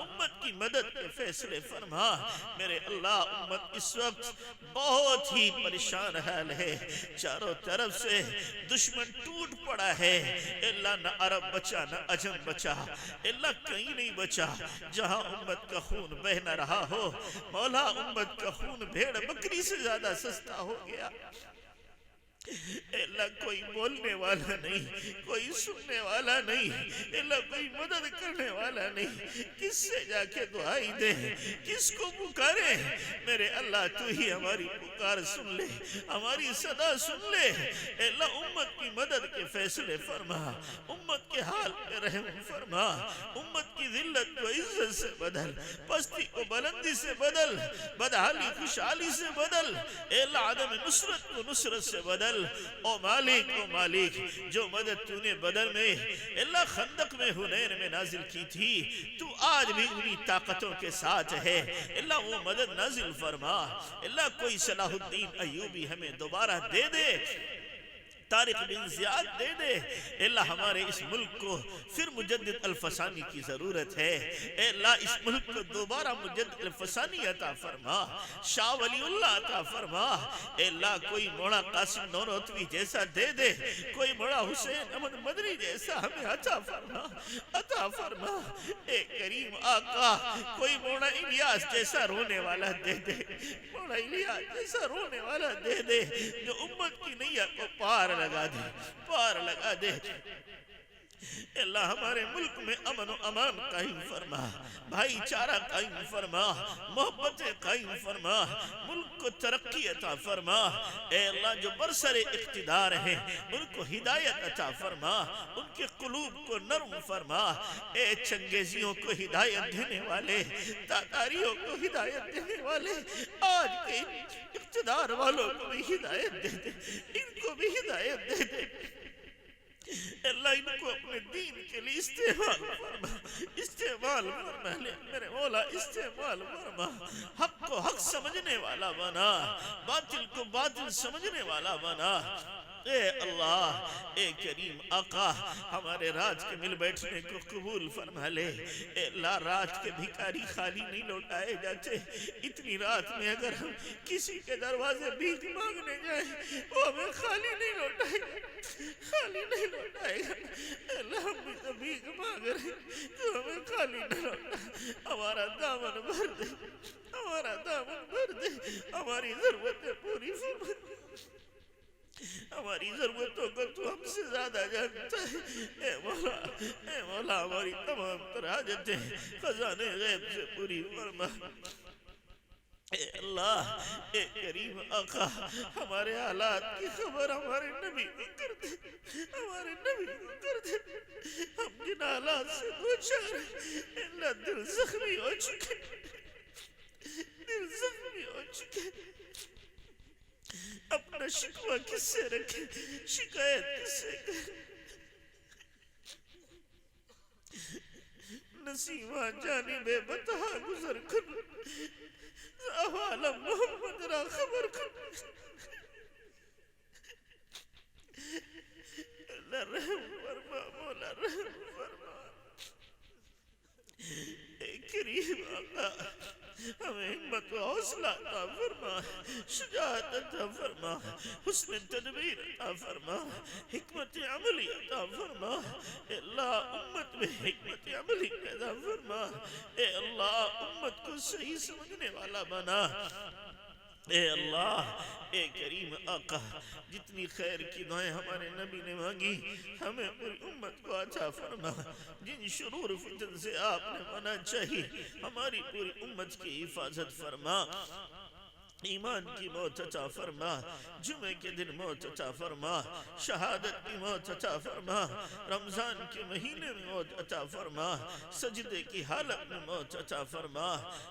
امت کی مدد کے فیصلے فرما۔ میرے اللہ، امت اس وقت بہت ہی پریشان حال ہے، چاروں طرف سے دشمن ٹوٹ پڑا ہے۔ اللہ، نہ عرب بچا نہ عجم بچا، اللہ کہیں نہیں بچا جہاں امت کا خون بہ نہ رہا ہو۔ مولا، امت کا خون بھیڑ بکری سے زیادہ سستا ہو گیا۔ اے اللہ، کوئی بولنے والا نہیں، کوئی سننے والا نہیں، اے اللہ کوئی مدد کرنے والا نہیں، کس سے جا کے دعائی دیں، کس کو پکارے؟ میرے اللہ، تو ہی ہماری پکار سن لے، ہماری صدا سن لے۔ اے اللہ، امت کی مدد کے فیصلے فرما، امت کے حال پہ رحم فرما، امت کی ذلت کو عزت سے بدل، پستی کو بلندی سے بدل، بدحالی خوشحالی سے بدل، اے اللہ عدم نصرت کو نصرت سے بدل۔ او مالک، جو مدد تو نے بدر میں، اللہ خندق میں، حنین میں نازل کی تھی، تو آج بھی انہی طاقتوں کے ساتھ ہے۔ اللہ وہ مدد نازل فرما۔ اللہ کوئی صلاح الدین ایوبی ہمیں دوبارہ دے دے، طارق بن زیاد دے دے۔ اللہ ہمارے اس ملک کو پھر مجدد الفسانی کی ضرورت ہے۔ اے اللہ، اس ملک کو دوبارہ مجدد الفسانی عطا فرما، شاہ ولی اللہ عطا فرما۔ اے اللہ، کوئی مولا قاسم نونوتوی جیسا دے دے، کوئی مولا حسین احمد مدنی جیسا ہمیں عطا فرما۔ اے کریم آقا، کوئی مولا الیاس جیسا رونے والا دے دے، مولا الیاس جیسا رونے والا دے دے، جو امت کی نیا کو پار لگا دے۔ اللہ ہمارے ملک میں امن و امان قائم فرما، بھائی چارہ قائم فرما، محبت قائم فرما، ملک کو ترقی عطا فرما۔ اے اللہ، جو برسر اقتدار ہیں ان کو ہدایت عطا فرما، ان کے قلوب کو نرم فرما۔ اے چنگیزیوں کو ہدایت دینے والے، تاتاریوں کو ہدایت دینے والے، آج کے اقتدار والوں کو بھی ہدایت دے دے، ان کو بھی ہدایت دے دے۔ اللہ ان کو اپنے دین کے لیے استعمال فرما لے میرے مولا، استعمال فرما، حق کو حق سمجھنے والا بنا، باطل کو باطل سمجھنے والا بنا۔ اے اللہ، اے کریم آقا، ہمارے راج کے مل بیٹھنے کو قبول فرما لے۔ اے اللہ، راج کے بھکاری خالی نہیں لوٹائے جاتے، اتنی رات میں اگر ہم کسی کے دروازے بھیک مانگنے جائیں وہ ہمیں خالی نہیں لوٹائے گا۔ اے اللہ، ہم بھی تو بھیک مانگ رہے ہیں، تو ہمیں خالی نہ لوٹا، ہمارا دامن بھر دے، ہماری ضرورتیں پوری فرما، ہماری ضرورتوں کو تو ہم سے زیادہ جانتا ہے۔ اے مولا، ہماری تمام تر حاجتیں خزانے غیب سے پوری فرما۔ اے اللہ، اے کریم آقا، ہمارے حالات کی خبر ہمارے نبی کو کر دے، ہم جن حالات سے دوچار ہیں، اللہ دل زخمی ہو چکے، اپنا شکوہ کس سے رکھے، شکایت کس سے کرے؟ نسیمہ جانب بتہا گزر کن، احوال محمد را خبر کن۔ اللہ رحم فرما، مولا رحم فرما۔ اے کریم آقا، ہمیں ہمت و حوصلہ عطا فرما، شجاعت عطا فرما، حسن تدبیر عطا فرما، حکمت عملی عطا فرما۔ اے اللہ، امت میں حکمت عملی پیدا فرما۔ اے اللہ، امت کو صحیح سمجھنے والا بنا۔ اے اللہ، اے کریم آقا، جتنی خیر کی دعائیں ہمارے نبی نے مانگی ہمیں پوری امت کو عطا فرما، جن شرور فتن سے آپ نے منع چاہی ہماری پوری امت کی حفاظت فرما، ایمان کی موت عطا فرما، جمعے کے دن موت عطا فرما، شہادت کی موت عطا فرما، رمضان کے مہینے میں موت عطا فرما، سجدے کی حالت میں موت عطا فرما،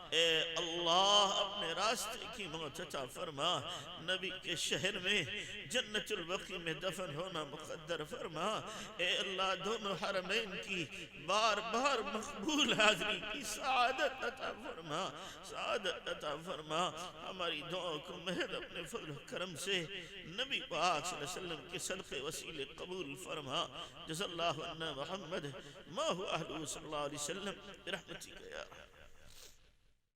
اے اللہ اپنے راستے کی موت عطا فرما، نبی کے شہر میں جنت البقیع میں دفن ہونا مقدر فرما، اے اللہ دونوں حرمین کی بار بار مقبول حاضری کی سعادت عطا فرما، سعادت عطا فرما، ہماری دعاوں کو مہر اپنے فضل و کرم سے نبی پاک صلی اللہ علیہ وسلم کے صدقے وسیلے قبول فرما، جزا اللہ عنا محمد ما هو اہلہ صلی اللہ علیہ وسلم برحمتک یا رحمت۔